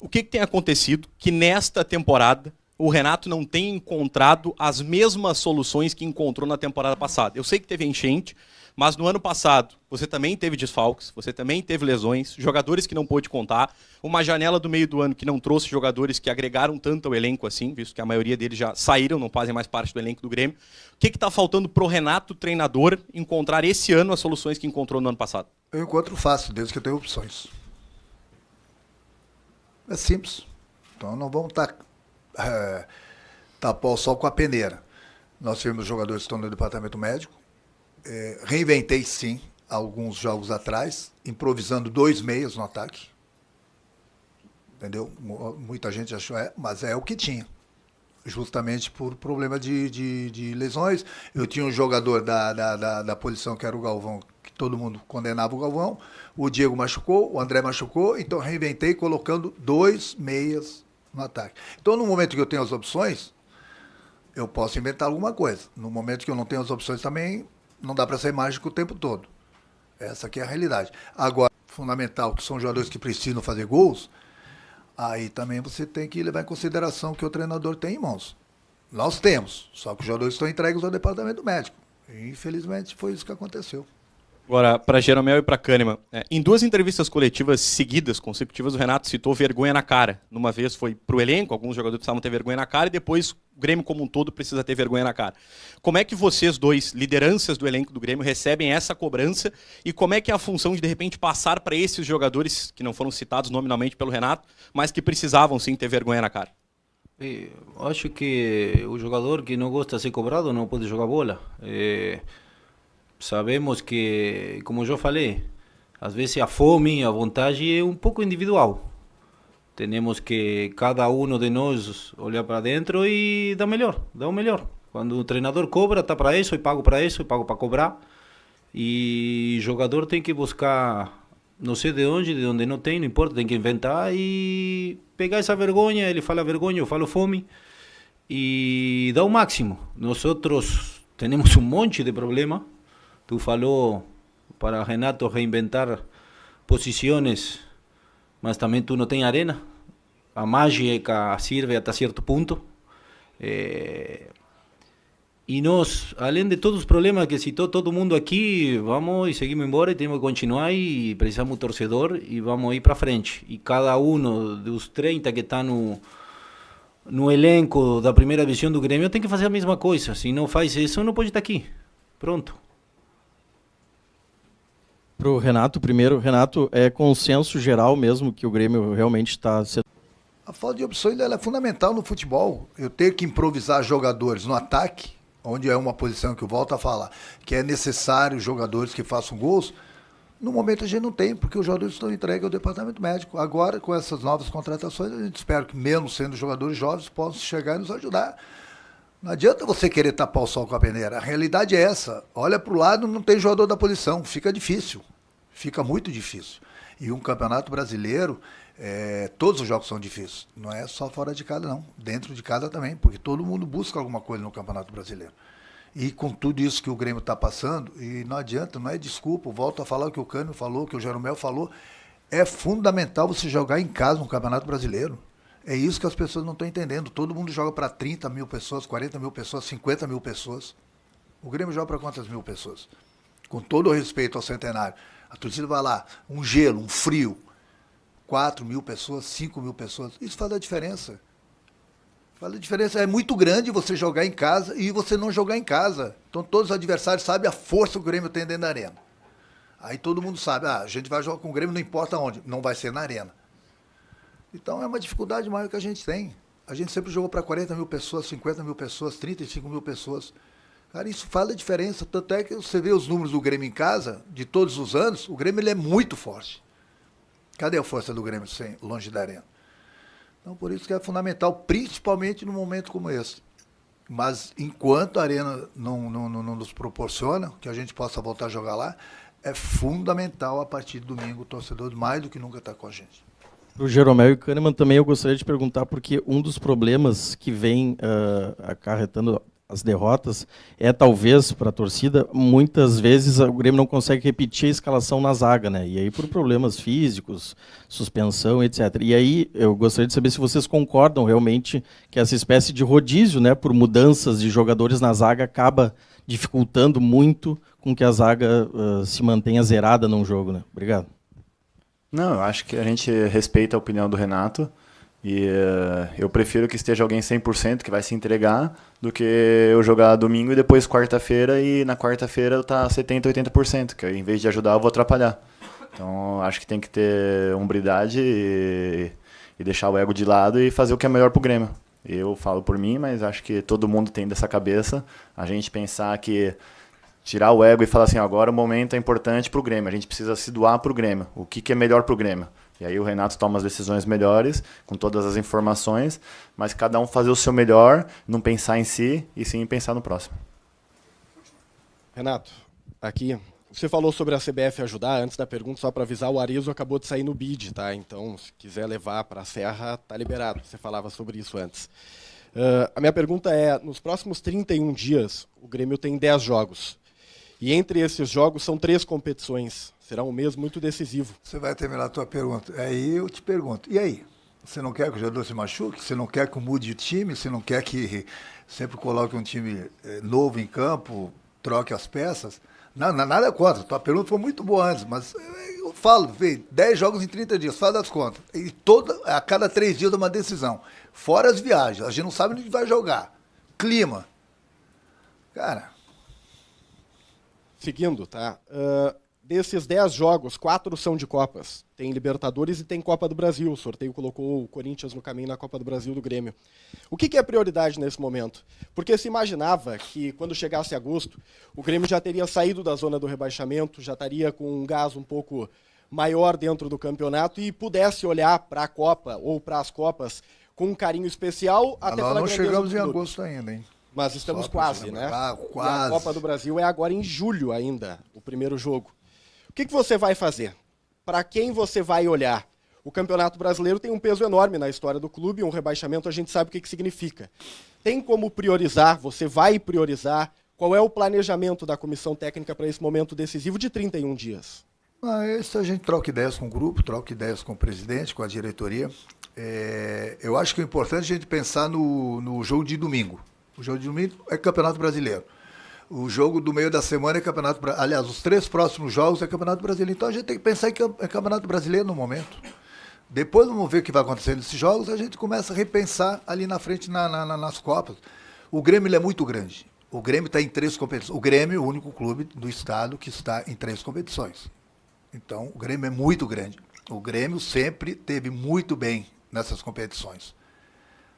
o que tem acontecido que nesta temporada o Renato não tem encontrado as mesmas soluções que encontrou na temporada passada? Eu sei que teve enchente, mas no ano passado você também teve desfalques, você também teve lesões, jogadores que não pôde contar, uma janela do meio do ano que não trouxe jogadores que agregaram tanto ao elenco assim, visto que a maioria deles já saíram, não fazem mais parte do elenco do Grêmio. O que está faltando para o Renato, treinador, encontrar esse ano as soluções que encontrou no ano passado? Eu encontro fácil, desde que eu tenho opções. É simples. Então não vamos tapar o sol com a peneira. Nós tivemos jogadores que estão no departamento médico. Reinventei, sim, alguns jogos atrás, improvisando 2 meias no ataque. Entendeu? Muita gente achou, mas é o que tinha. Justamente por problema de lesões. Eu tinha um jogador da posição que era o Galvão, que todo mundo condenava o Galvão. O Diego machucou, o André machucou, então reinventei colocando 2 meias no ataque. Então, no momento que eu tenho as opções, eu posso inventar alguma coisa. No momento que eu não tenho as opções também, não dá para ser mágico o tempo todo. Essa aqui é a realidade. Agora, fundamental, que são jogadores que precisam fazer gols, aí também você tem que levar em consideração que o treinador tem em mãos. Nós temos, só que os jogadores estão entregues ao departamento médico. E, infelizmente, foi isso que aconteceu. Agora, para Jeromel e para Kahneman, em 2 entrevistas coletivas seguidas, consecutivas, o Renato citou vergonha na cara. Numa vez foi para o elenco, alguns jogadores precisavam ter vergonha na cara, e depois o Grêmio como um todo precisa ter vergonha na cara. Como é que vocês dois, lideranças do elenco do Grêmio, recebem essa cobrança e como é que é a função de repente, passar para esses jogadores que não foram citados nominalmente pelo Renato, mas que precisavam sim ter vergonha na cara? Acho que o jogador que não gosta de ser cobrado não pode jogar bola. Sabemos que, como eu falei, às vezes a fome, a vontade é um pouco individual. Temos que cada um de nós olhar para dentro e dar o melhor. Quando o treinador cobra, está para isso, e pago para cobrar. E o jogador tem que buscar, não sei de onde não tem, não importa, tem que inventar e pegar essa vergonha. Ele fala vergonha, eu falo fome, e dar o máximo. Nós temos um monte de problema. Tu falou para Renato reinventar posições, mas também tu não tem arena. A mágica serve até certo ponto. E nós, além de todos os problemas que citou todo mundo aqui, vamos e seguimos embora e temos que continuar e precisamos do torcedor e vamos ir para frente. E cada um dos 30 que está no elenco da primeira divisão do Grêmio tem que fazer a mesma coisa. Se não faz isso, não pode estar aqui. Pronto. Para o Renato, primeiro, Renato, é consenso geral mesmo que o Grêmio realmente está... A falta de opções ela é fundamental no futebol. Eu tenho que improvisar jogadores no ataque, onde é uma posição que eu volto a falar, que é necessário jogadores que façam gols. No momento a gente não tem, porque os jogadores estão entregues ao departamento médico. Agora, com essas novas contratações, a gente espera que, mesmo sendo jogadores jovens, possam chegar e nos ajudar. Não adianta você querer tapar o sol com a peneira. A realidade é essa. Olha para o lado, não tem jogador da posição. Fica difícil. Fica muito difícil. E um campeonato brasileiro, todos os jogos são difíceis. Não é só fora de casa, não. Dentro de casa também, porque todo mundo busca alguma coisa no campeonato brasileiro. E com tudo isso que o Grêmio está passando, e não adianta, não é desculpa, volto a falar o que o Cânio falou, o que o Jeromel falou, é fundamental você jogar em casa no campeonato brasileiro. É isso que as pessoas não estão entendendo. Todo mundo joga para 30 mil pessoas, 40 mil pessoas, 50 mil pessoas. O Grêmio joga para quantas mil pessoas? Com todo o respeito ao centenário. A torcida vai lá, um gelo, um frio, 4 mil pessoas, 5 mil pessoas. Isso faz a diferença. Faz a diferença. É muito grande você jogar em casa e você não jogar em casa. Então todos os adversários sabem a força que o Grêmio tem dentro da arena. Aí todo mundo sabe, a gente vai jogar com o Grêmio, não importa onde, não vai ser na arena. Então é uma dificuldade maior que a gente tem. A gente sempre jogou para 40 mil pessoas, 50 mil pessoas, 35 mil pessoas. Cara, isso faz a diferença. Tanto é que você vê os números do Grêmio em casa, de todos os anos, o Grêmio ele é muito forte. Cadê a força do Grêmio longe da arena? Então, por isso que é fundamental, principalmente num momento como esse. Mas enquanto a arena não nos proporciona que a gente possa voltar a jogar lá, é fundamental a partir de domingo o torcedor mais do que nunca está com a gente. Para o Jeromel e o Kahneman também eu gostaria de perguntar, porque um dos problemas que vem acarretando as derrotas é talvez para a torcida, muitas vezes o Grêmio não consegue repetir a escalação na zaga, né? E aí por problemas físicos, suspensão, etc. E aí eu gostaria de saber se vocês concordam realmente que essa espécie de rodízio, né, por mudanças de jogadores na zaga acaba dificultando muito com que a zaga se mantenha zerada num jogo, né? Obrigado. Não, eu acho que a gente respeita a opinião do Renato. E eu prefiro que esteja alguém 100% que vai se entregar do que eu jogar domingo e depois quarta-feira e na quarta-feira eu tá 70%, 80%, que em vez de ajudar eu vou atrapalhar. Então acho que tem que ter hombridade e deixar o ego de lado e fazer o que é melhor pro Grêmio. Eu falo por mim, mas acho que todo mundo tem dessa cabeça a gente pensar que tirar o ego e falar assim, agora o momento é importante pro Grêmio, a gente precisa se doar pro Grêmio, o que é melhor pro Grêmio. E aí o Renato toma as decisões melhores, com todas as informações, mas cada um fazer o seu melhor, não pensar em si, e sim pensar no próximo. Renato, aqui, você falou sobre a CBF ajudar, antes da pergunta, só para avisar, o Arezzo acabou de sair no bid, tá? Então, se quiser levar para a Serra, tá liberado. Você falava sobre isso antes. A minha pergunta é, nos próximos 31 dias, o Grêmio tem 10 jogos. E entre esses jogos são 3 competições. Será um mês muito decisivo. Você vai terminar a tua pergunta. Aí eu te pergunto, e aí? Você não quer que o jogador se machuque? Você não quer que mude o time? Você não quer que sempre coloque um time novo em campo, troque as peças? Não, nada contra. Tua pergunta foi muito boa antes, mas eu falo, 10 jogos em 30 dias, faz as contas. E a cada 3 dias é uma decisão. Fora as viagens, a gente não sabe onde vai jogar. Clima. Cara... Seguindo, tá? Desses 10 jogos, 4 são de Copas. Tem Libertadores e tem Copa do Brasil. O sorteio colocou o Corinthians no caminho na Copa do Brasil do Grêmio. O que é prioridade nesse momento? Porque se imaginava que quando chegasse agosto, o Grêmio já teria saído da zona do rebaixamento, já estaria com um gás um pouco maior dentro do campeonato e pudesse olhar para a Copa ou para as Copas com um carinho especial. Até nós não chegamos em agosto ainda, hein? Mas estamos quase, né? Quase. E a Copa do Brasil é agora em julho ainda, o primeiro jogo. O que você vai fazer? Para quem você vai olhar? O Campeonato Brasileiro tem um peso enorme na história do clube, um rebaixamento a gente sabe o que significa. Tem como priorizar? Você vai priorizar? Qual é o planejamento da comissão técnica para esse momento decisivo de 31 dias? Isso a gente troca ideias com o grupo, troca ideias com o presidente, com a diretoria. Eu acho que é importante a gente pensar no jogo de domingo. O jogo de domingo é Campeonato Brasileiro. O jogo do meio da semana é Campeonato Brasileiro. Aliás, os 3 próximos jogos é Campeonato Brasileiro. Então a gente tem que pensar em Campeonato Brasileiro no momento. Depois vamos ver o que vai acontecer nesses jogos, a gente começa a repensar ali na frente nas Copas. O Grêmio ele é muito grande. O Grêmio está em 3 competições. O Grêmio é o único clube do estado que está em 3 competições. Então o Grêmio é muito grande. O Grêmio sempre teve muito bem nessas competições.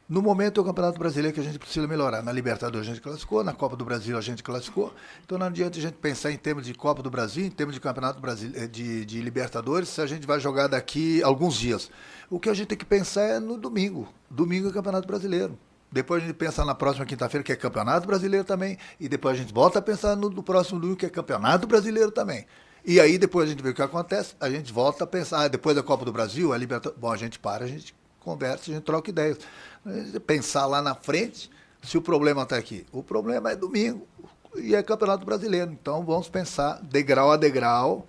No momento é o Campeonato Brasileiro que a gente precisa melhorar. Na Libertadores a gente classificou, na Copa do Brasil a gente classificou. Então não adianta a gente pensar em termos de Copa do Brasil, em termos de Campeonato Brasileiro, de Libertadores, se a gente vai jogar daqui alguns dias. O que a gente tem que pensar é no domingo. Domingo é Campeonato Brasileiro. Depois a gente pensa na próxima quinta-feira, que é Campeonato Brasileiro também. E depois a gente volta a pensar no próximo domingo, que é Campeonato Brasileiro também. E aí depois a gente vê o que acontece, a gente volta a pensar, depois da Copa do Brasil, a Libertadores. Bom, a gente conversa, a gente troca ideias. Pensar lá na frente se o problema está aqui. O problema é domingo e é Campeonato Brasileiro. Então vamos pensar degrau a degrau,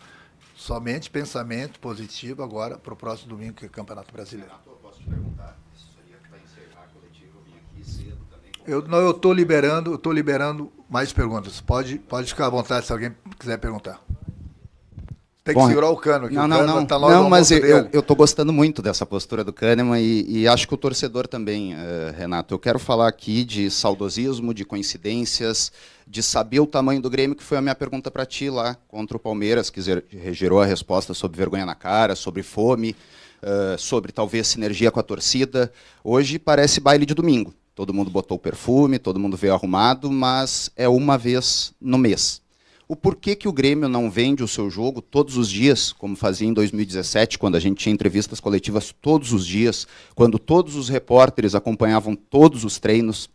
somente pensamento positivo agora para o próximo domingo, que é Campeonato Brasileiro. Posso te perguntar? Isso aí é que vai encerrar a coletiva, eu vim aqui cedo também. Eu estou liberando mais perguntas. Pode ficar à vontade se alguém quiser perguntar. Tem que segurar o Cano aqui. Não, mas eu estou gostando muito dessa postura do Kahneman e acho que o torcedor também, Renato. Eu quero falar aqui de saudosismo, de coincidências, de saber o tamanho do Grêmio, que foi a minha pergunta para ti lá contra o Palmeiras, que gerou a resposta sobre vergonha na cara, sobre fome, sobre talvez sinergia com a torcida. Hoje parece baile de domingo. Todo mundo botou o perfume, todo mundo veio arrumado, mas é uma vez no mês. O porquê que o Grêmio não vende o seu jogo todos os dias, como fazia em 2017, quando a gente tinha entrevistas coletivas todos os dias, quando todos os repórteres acompanhavam todos os treinos.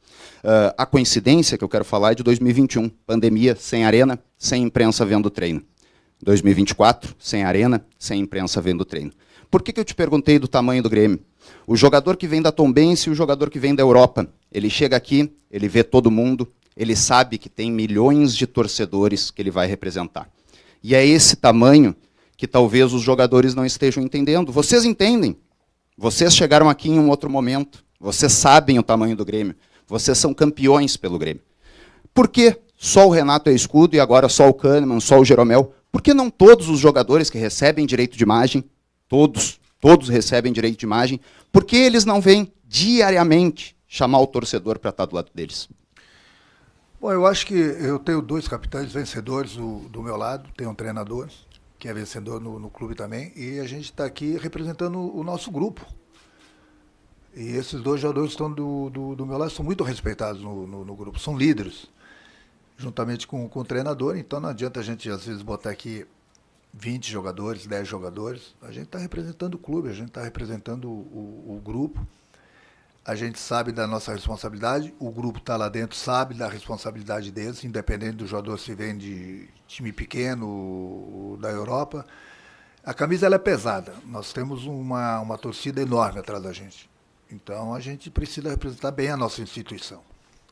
A coincidência que eu quero falar é de 2021, pandemia, sem arena, sem imprensa vendo o treino. 2024, sem arena, sem imprensa vendo o treino. Por que eu te perguntei do tamanho do Grêmio? O jogador que vem da Tombense e o jogador que vem da Europa, ele chega aqui, ele vê todo mundo, ele sabe que tem milhões de torcedores que ele vai representar. E é esse tamanho que talvez os jogadores não estejam entendendo. Vocês entendem. Vocês chegaram aqui em um outro momento. Vocês sabem o tamanho do Grêmio. Vocês são campeões pelo Grêmio. Por que só o Renato é escudo e agora só o Kahneman, só o Jeromel? Por que não todos os jogadores que recebem direito de imagem, todos recebem direito de imagem, por que eles não vêm diariamente chamar o torcedor para estar do lado deles? Bom, eu acho que eu tenho 2 capitães vencedores do meu lado, tenho um treinador que é vencedor no clube também, e a gente está aqui representando o nosso grupo. E esses 2 jogadores que estão do meu lado são muito respeitados no grupo, são líderes, juntamente com o treinador, então não adianta a gente às vezes botar aqui 20 jogadores, 10 jogadores, a gente está representando o clube, a gente está representando o grupo. A gente sabe da nossa responsabilidade, o grupo está lá dentro, sabe da responsabilidade deles, independente do jogador se vem de time pequeno, da Europa. A camisa ela é pesada, nós temos uma torcida enorme atrás da gente. Então a gente precisa representar bem a nossa instituição.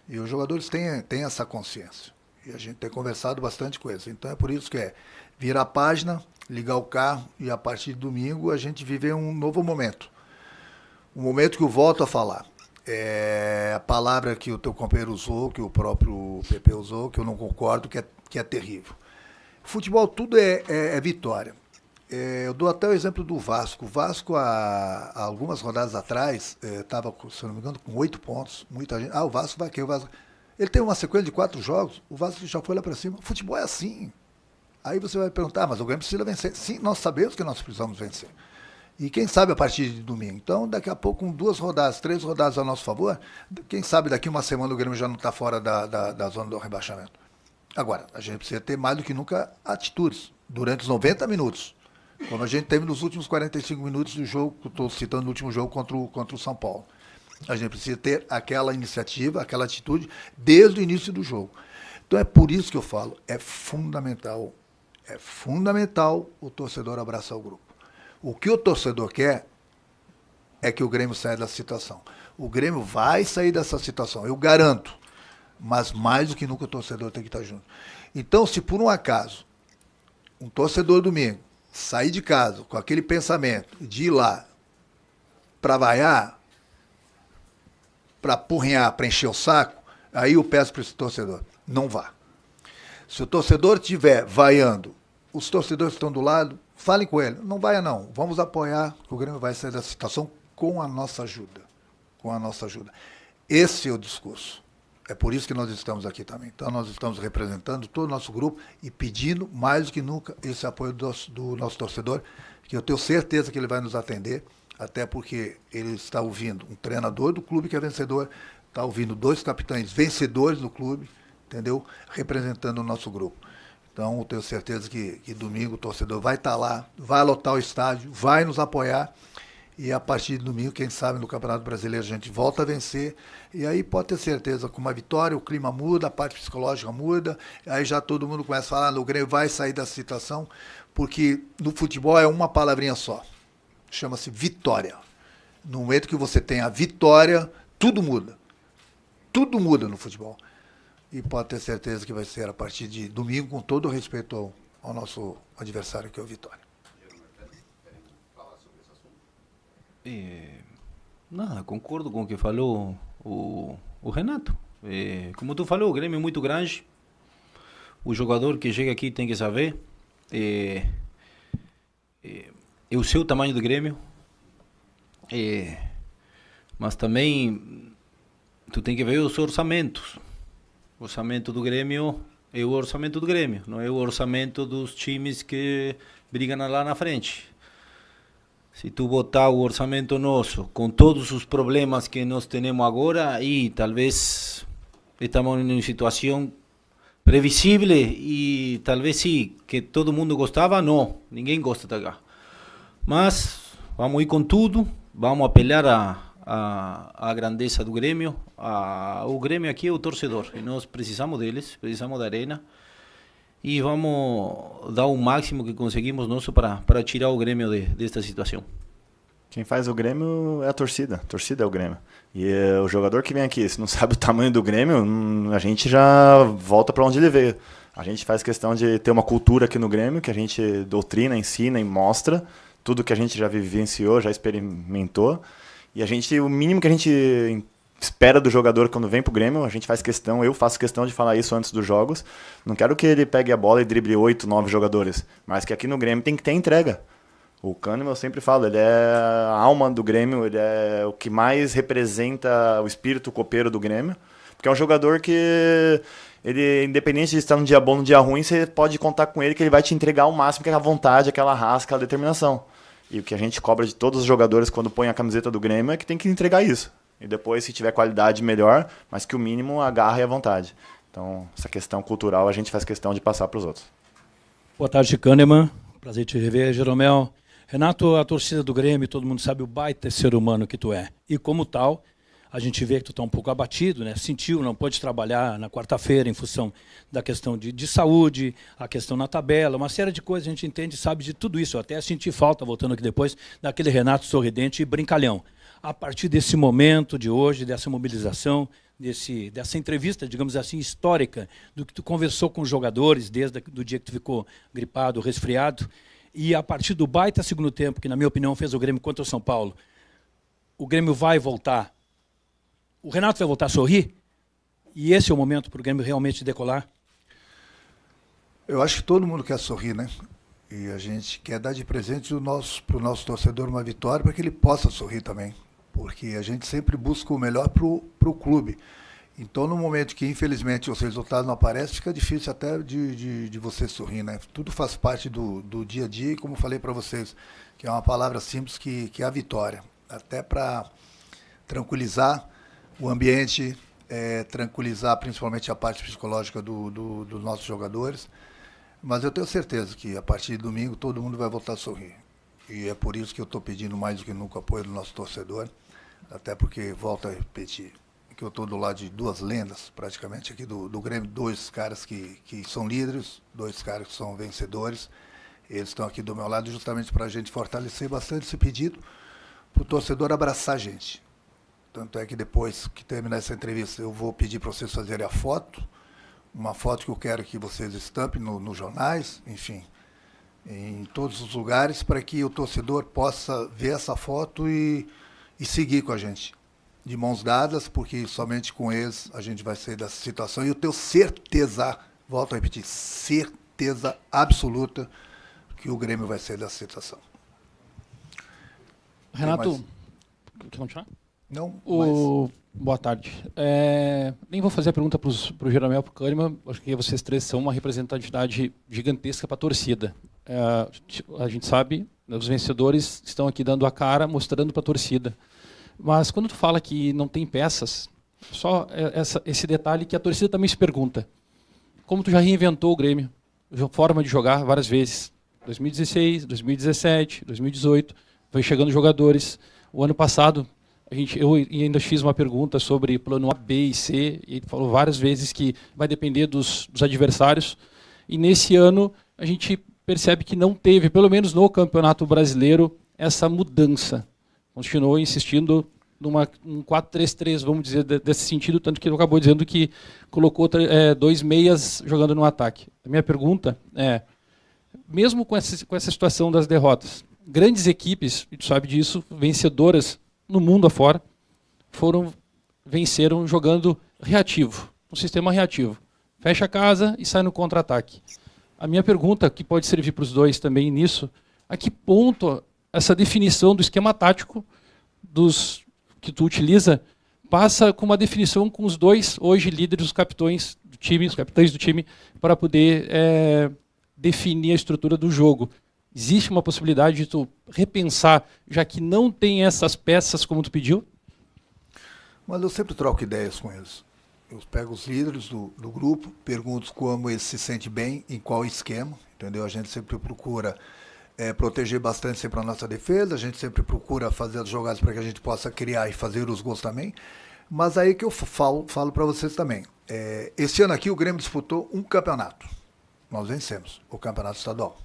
E os jogadores têm essa consciência. E a gente tem conversado bastante com eles. Então é por isso que é virar a página, ligar o carro e a partir de domingo a gente viver um novo momento. Um momento que eu volto a falar. É a palavra que o teu companheiro usou, que o próprio PP usou, que eu não concordo, que é terrível. Futebol tudo é vitória. Eu dou até o exemplo do Vasco. O Vasco, há algumas rodadas atrás, estava, se não me engano, com 8 pontos. Muita gente, o Vasco vai cair. Ele tem uma sequência de 4 jogos, o Vasco já foi lá para cima. O futebol é assim. Aí você vai perguntar, mas o Grêmio precisa vencer. Sim, nós sabemos que nós precisamos vencer. E quem sabe a partir de domingo. Então, daqui a pouco, com 2 rodadas, 3 rodadas a nosso favor, quem sabe daqui uma semana o Grêmio já não está fora da zona do rebaixamento. Agora, a gente precisa ter mais do que nunca atitudes durante os 90 minutos. Como a gente teve nos últimos 45 minutos do jogo, estou citando o último jogo contra o São Paulo. A gente precisa ter aquela iniciativa, aquela atitude desde o início do jogo. Então é por isso que eu falo, é fundamental o torcedor abraçar o grupo. O que o torcedor quer é que o Grêmio saia da situação. O Grêmio vai sair dessa situação, eu garanto. Mas mais do que nunca o torcedor tem que estar junto. Então, se por um acaso um torcedor domingo sair de casa com aquele pensamento de ir lá para vaiar, para apurrinhar, para encher o saco, aí eu peço para esse torcedor, não vá. Se o torcedor estiver vaiando, os torcedores que estão do lado, falem com ele, não vaia não, vamos apoiar, que o Grêmio vai sair dessa situação com a nossa ajuda. Com a nossa ajuda. Esse é o discurso. É por isso que nós estamos aqui também. Então nós estamos representando todo o nosso grupo e pedindo mais do que nunca esse apoio do nosso torcedor, que eu tenho certeza que ele vai nos atender, até porque ele está ouvindo um treinador do clube que é vencedor, está ouvindo 2 capitães vencedores do clube, entendeu? Representando o nosso grupo. Então eu tenho certeza que domingo o torcedor vai estar lá, vai lotar o estádio, vai nos apoiar. E a partir de domingo, quem sabe, no Campeonato Brasileiro a gente volta a vencer. E aí pode ter certeza, com uma vitória o clima muda, a parte psicológica muda. Aí já todo mundo começa a falar, o Grêmio vai sair dessa situação, porque no futebol é uma palavrinha só. Chama-se vitória. No momento que você tem a vitória, tudo muda. Tudo muda no futebol. E pode ter certeza que vai ser a partir de domingo, com todo o respeito ao nosso adversário, que é o Vitória. Nada, concordo com o que falou o Renato. Como tu falou, o Grêmio é muito grande. O jogador que chega aqui tem que saber o seu tamanho do Grêmio. Mas também tu tem que ver os orçamentos. O orçamento do Grêmio é o orçamento do Grêmio, não é o orçamento dos times que brigam lá na frente. Se tu botar o orçamento nosso com todos os problemas que nós temos agora, aí talvez estamos em uma situação previsível e talvez sim, que todo mundo gostava, não, ninguém gosta de cá. Mas vamos ir com tudo, vamos apelar a grandeza do Grêmio. O Grêmio aqui é o torcedor e nós precisamos deles, precisamos da arena. E vamos dar o máximo que conseguimos nosso para tirar o Grêmio desta situação. Quem faz o Grêmio é a torcida é o Grêmio. E o jogador que vem aqui, se não sabe o tamanho do Grêmio, a gente já volta para onde ele veio. A gente faz questão de ter uma cultura aqui no Grêmio, que a gente doutrina, ensina e mostra tudo que a gente já vivenciou, já experimentou. E o mínimo que a gente espera do jogador quando vem pro Grêmio, a gente faz questão, eu faço questão de falar isso antes dos jogos. Não quero que ele pegue a bola e drible 8, 9 jogadores, mas que aqui no Grêmio tem que ter entrega. O Kahneman, eu sempre falo, ele é a alma do Grêmio, ele é o que mais representa o espírito copeiro do Grêmio, porque é um jogador que, ele, independente de estar num dia bom ou num dia ruim, você pode contar com ele que ele vai te entregar ao máximo aquela vontade, aquela raça, aquela determinação. E o que a gente cobra de todos os jogadores quando põe a camiseta do Grêmio é que tem que entregar isso. E depois, se tiver qualidade, melhor, mas que o mínimo a garra e a vontade. Então, essa questão cultural a gente faz questão de passar para os outros. Boa tarde, Kahneman. Prazer te rever, Jeromel. Renato, a torcida do Grêmio, todo mundo sabe o baita ser humano que tu é. E como tal, a gente vê que tu está um pouco abatido, né? Sentiu, não pôde trabalhar na quarta-feira em função da questão de saúde, a questão na tabela, uma série de coisas a gente entende, sabe de tudo isso. Eu até senti falta, voltando aqui depois, daquele Renato sorridente e brincalhão. A partir desse momento de hoje, dessa mobilização, dessa entrevista, digamos assim, histórica, do que tu conversou com os jogadores desde o dia que tu ficou gripado, resfriado, e a partir do baita segundo tempo, que na minha opinião fez o Grêmio contra o São Paulo, o Grêmio vai voltar, o Renato vai voltar a sorrir, e esse é o momento para o Grêmio realmente decolar? Eu acho que todo mundo quer sorrir, né? E a gente quer dar de presente para o nosso torcedor uma vitória para que ele possa sorrir também, porque a gente sempre busca o melhor para o clube. Então, no momento que, infelizmente, os resultados não aparecem, fica difícil até de você sorrir, né? Tudo faz parte do dia a dia e, como falei para vocês, que é uma palavra simples, que é a vitória. Até para tranquilizar o ambiente, tranquilizar principalmente a parte psicológica dos nossos jogadores. Mas eu tenho certeza que, a partir de domingo, todo mundo vai voltar a sorrir. E é por isso que eu estou pedindo mais do que nunca o apoio do nosso torcedor, até porque, volto a repetir, que eu estou do lado de duas lendas, praticamente, aqui do Grêmio, dois caras que são líderes, dois caras que são vencedores. Eles estão aqui do meu lado justamente para a gente fortalecer bastante esse pedido, para o torcedor abraçar a gente. Tanto é que depois que terminar essa entrevista, eu vou pedir para vocês fazerem a foto, uma foto que eu quero que vocês estampem nos jornais, enfim, em todos os lugares, para que o torcedor possa ver essa foto e seguir com a gente. De mãos dadas, porque somente com eles a gente vai sair dessa situação. E eu tenho certeza, volto a repetir, certeza absoluta que o Grêmio vai sair dessa situação. Renato, quer continuar? Não, Boa tarde. Nem vou fazer a pergunta para o Jeromel e para o Kahneman, acho que vocês três são uma representatividade gigantesca para a torcida. A gente sabe, os vencedores estão aqui dando a cara, mostrando para a torcida. Mas quando tu fala que não tem peças, só esse detalhe que a torcida também se pergunta. Como tu já reinventou o Grêmio, a forma de jogar várias vezes. 2016, 2017, 2018, foi chegando jogadores. O ano passado, eu ainda fiz uma pergunta sobre plano A, B e C, e ele falou várias vezes que vai depender dos adversários. E nesse ano, a gente percebe que não teve, pelo menos no Campeonato Brasileiro, essa mudança. Continuou insistindo num 4-3-3, vamos dizer, desse sentido, tanto que ele acabou dizendo que colocou dois meias jogando no ataque. A minha pergunta é, mesmo com essa situação das derrotas, grandes equipes, e tu sabe disso, vencedoras no mundo afora, venceram jogando reativo, um sistema reativo. Fecha a casa e sai no contra-ataque. A minha pergunta, que pode servir para os dois também nisso, a que ponto essa definição do esquema tático que tu utiliza passa com uma definição com os dois, hoje líderes, os capitães do time, para poder definir a estrutura do jogo. Existe uma possibilidade de tu repensar, já que não tem essas peças como tu pediu? Mas eu sempre troco ideias com eles. Eu pego os líderes do grupo, pergunto como eles se sentem bem, em qual esquema, entendeu? A gente sempre procura proteger bastante sempre a nossa defesa, a gente sempre procura fazer as jogadas para que a gente possa criar e fazer os gols também. Mas aí que eu falo para vocês também. Esse ano aqui o Grêmio disputou um campeonato. Nós vencemos o campeonato estadual.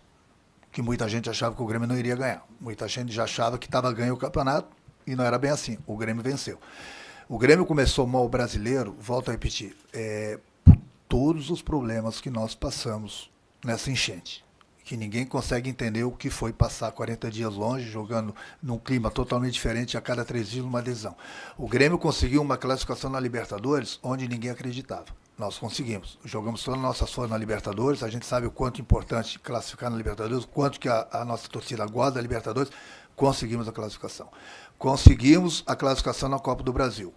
que muita gente achava que o Grêmio não iria ganhar. Muita gente já achava que estava ganho o campeonato e não era bem assim. O Grêmio venceu. O Grêmio começou mal o brasileiro, volto a repetir, por todos os problemas que nós passamos nessa enchente. Que ninguém consegue entender o que foi passar 40 dias longe, jogando num clima totalmente diferente a cada 3 dias numa decisão. O Grêmio conseguiu uma classificação na Libertadores onde ninguém acreditava. Nós conseguimos. Jogamos todas as nossas forças na Libertadores, a gente sabe o quanto é importante classificar na Libertadores, o quanto que a nossa torcida gosta da Libertadores, conseguimos a classificação. Conseguimos a classificação na Copa do Brasil.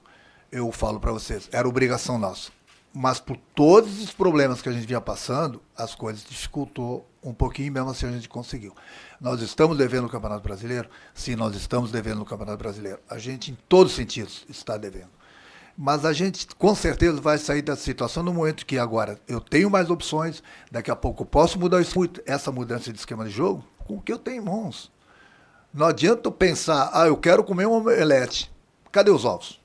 Eu falo para vocês, era obrigação nossa. Mas por todos os problemas que a gente vinha passando, as coisas dificultou um pouquinho, mesmo assim a gente conseguiu. Nós estamos devendo no Campeonato Brasileiro? Sim, nós estamos devendo no Campeonato Brasileiro. A gente, em todos os sentidos, está devendo. Mas a gente, com certeza, vai sair dessa situação no momento que agora eu tenho mais opções, daqui a pouco eu posso mudar essa mudança de esquema de jogo com o que eu tenho em mãos. Não adianta eu pensar, eu quero comer um omelete. Cadê os ovos?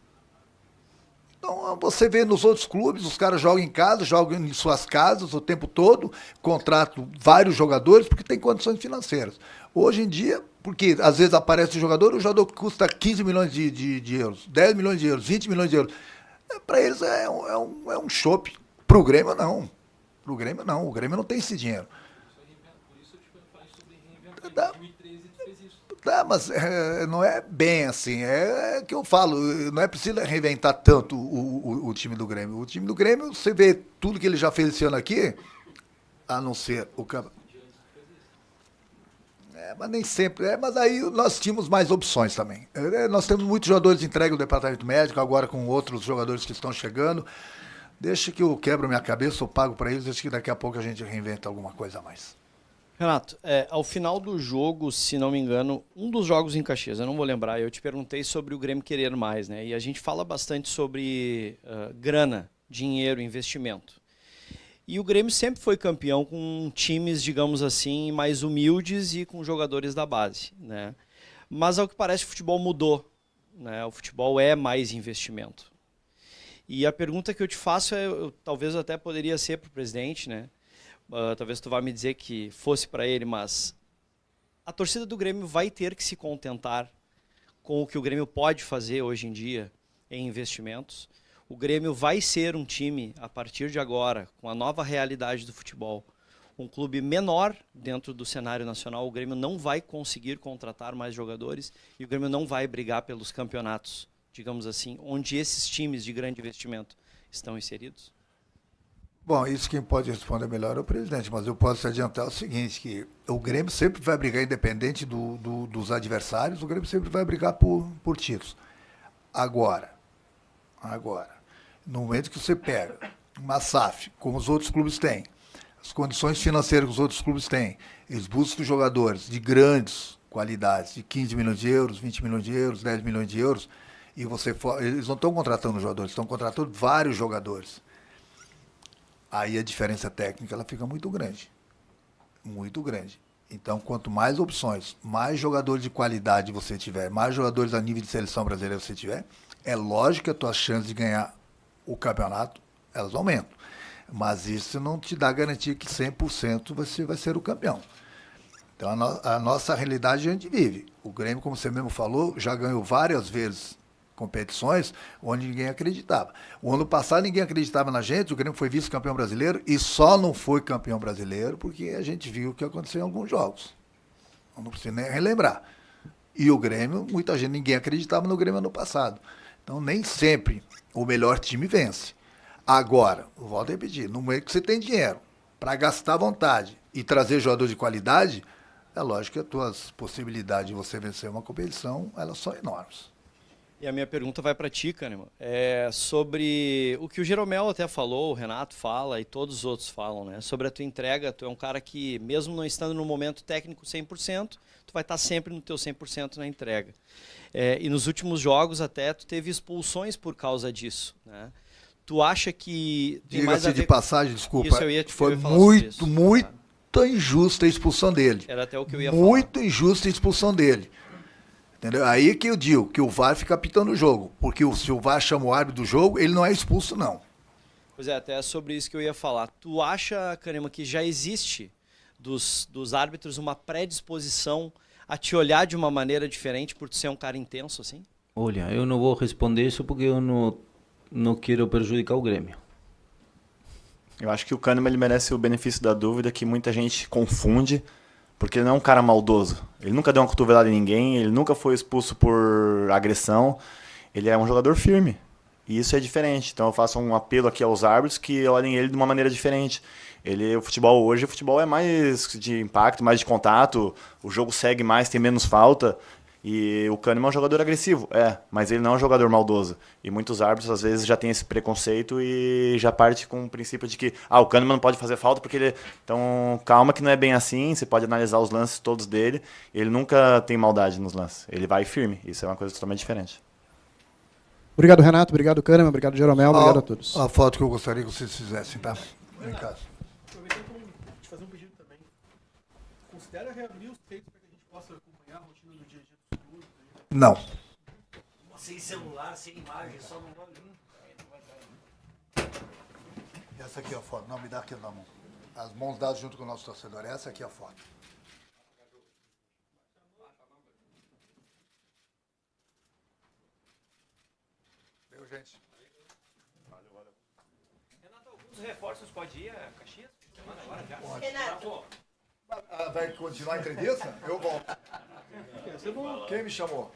Então, você vê nos outros clubes, os caras jogam em casa, jogam em suas casas o tempo todo, contratam vários jogadores porque tem condições financeiras. Hoje em dia, porque às vezes aparece o jogador que custa 15 milhões de euros, 10 milhões de euros, 20 milhões de euros. Para eles é um chope. Para o Grêmio, não. Para o Grêmio, não. O Grêmio não tem esse dinheiro. Por isso eu falei sobre reinventar. Em 2013 tu fez isso. Tá, mas não é bem assim. É que eu falo, não é preciso reinventar tanto o time do Grêmio. O time do Grêmio, você vê tudo que ele já fez esse ano aqui, a não ser o campeonato. Mas nem sempre. Mas aí nós tínhamos mais opções também. Nós temos muitos jogadores entregue ao departamento médico, agora com outros jogadores que estão chegando. Deixa que eu quebro minha cabeça, eu pago para eles, deixa que daqui a pouco a gente reinventa alguma coisa a mais. Renato, ao final do jogo, se não me engano, um dos jogos em Caxias, eu não vou lembrar, eu te perguntei sobre o Grêmio querer mais, né? E a gente fala bastante sobre grana, dinheiro, investimento. E o Grêmio sempre foi campeão com times, digamos assim, mais humildes e com jogadores da base, né? Mas ao que parece o futebol mudou, né? O futebol é mais investimento. E a pergunta que eu te faço talvez até poderia ser para o presidente, né? Talvez tu vá me dizer que fosse para ele, mas a torcida do Grêmio vai ter que se contentar com o que o Grêmio pode fazer hoje em dia em investimentos. O Grêmio vai ser um time, a partir de agora, com a nova realidade do futebol, um clube menor dentro do cenário nacional. O Grêmio não vai conseguir contratar mais jogadores e o Grêmio não vai brigar pelos campeonatos, digamos assim, onde esses times de grande investimento estão inseridos? Bom, isso quem pode responder melhor é o presidente, mas eu posso adiantar o seguinte, que o Grêmio sempre vai brigar, independente dos adversários, o Grêmio sempre vai brigar por títulos. Agora, no momento que você pega uma SAF, como os outros clubes têm, as condições financeiras que os outros clubes têm, eles buscam jogadores de grandes qualidades, de 15 milhões de euros, 20 milhões de euros, 10 milhões de euros, e eles não estão contratando jogadores, estão contratando vários jogadores. Aí a diferença técnica ela fica muito grande. Muito grande. Então, quanto mais opções, mais jogadores de qualidade você tiver, mais jogadores a nível de seleção brasileira você tiver, é lógico que as tuas chances de ganhar o campeonato, elas aumentam. Mas isso não te dá garantia que 100% você vai ser o campeão. Então, a nossa realidade a gente vive. O Grêmio, como você mesmo falou, já ganhou várias vezes competições onde ninguém acreditava. O ano passado ninguém acreditava na gente, o Grêmio foi vice-campeão brasileiro e só não foi campeão brasileiro porque a gente viu o que aconteceu em alguns jogos. Eu não preciso nem relembrar. E o Grêmio, muita gente, ninguém acreditava no Grêmio ano passado. Então nem sempre o melhor time vence. Agora, volto a repetir, no momento que você tem dinheiro para gastar à vontade e trazer jogador de qualidade, é lógico que as tuas possibilidades de você vencer uma competição, elas são enormes. E a minha pergunta vai para ti, Kahneman, sobre o que o Jeromel até falou, o Renato fala e todos os outros falam, né? Sobre a tua entrega. Tu é um cara que, mesmo não estando no momento técnico 100%, tu vai estar sempre no teu 100% na entrega. E nos últimos jogos até tu teve expulsões por causa disso, né? Tu acha que... Diga-se de passagem, desculpa, foi muito injusta a expulsão dele. Era até o que eu ia falar. Muito injusta a expulsão dele. Entendeu? Aí que eu digo que o VAR fica apitando o jogo, porque se o VAR chama o árbitro do jogo, ele não é expulso, não. Pois é, até sobre isso que eu ia falar. Tu acha, Kahneman, que já existe dos árbitros uma predisposição a te olhar de uma maneira diferente por ser um cara intenso assim? Olha, eu não vou responder isso porque eu não quero prejudicar o Grêmio. Eu acho que o Kahneman ele merece o benefício da dúvida, que muita gente confunde, porque ele não é um cara maldoso. Ele nunca deu uma cotovelada em ninguém, ele nunca foi expulso por agressão. Ele é um jogador firme. E isso é diferente. Então eu faço um apelo aqui aos árbitros que olhem ele de uma maneira diferente. O futebol hoje, o futebol é mais de impacto, mais de contato, o jogo segue mais, tem menos falta. E o Kahneman é um jogador agressivo, mas ele não é um jogador maldoso. E muitos árbitros, às vezes, já têm esse preconceito e já parte com o princípio de que o Kahneman não pode fazer falta porque ele... Então, calma que não é bem assim, você pode analisar os lances todos dele. Ele nunca tem maldade nos lances, ele vai firme. Isso é uma coisa totalmente diferente. Obrigado, Renato. Obrigado, Kahneman. Obrigado, Jeromel. Obrigado a todos. A foto que eu gostaria que vocês fizessem, tá? Vem cá. Aproveitando para te fazer um pedido também. Considera reabrir os takes para que a gente possa acompanhar a rotina do dia a dia do segundo? Não. Sem celular, sem imagem, só no login. Essa aqui é a foto. Não, me dá aqui na mão. As mãos dadas junto com o nosso torcedor. Essa aqui é a foto. Meu, gente. Valeu. Renato, alguns reforços pode ir a Caxias? Semana agora já? Pode. Renato. Vai continuar a entrevista? Eu volto. Quem me chamou?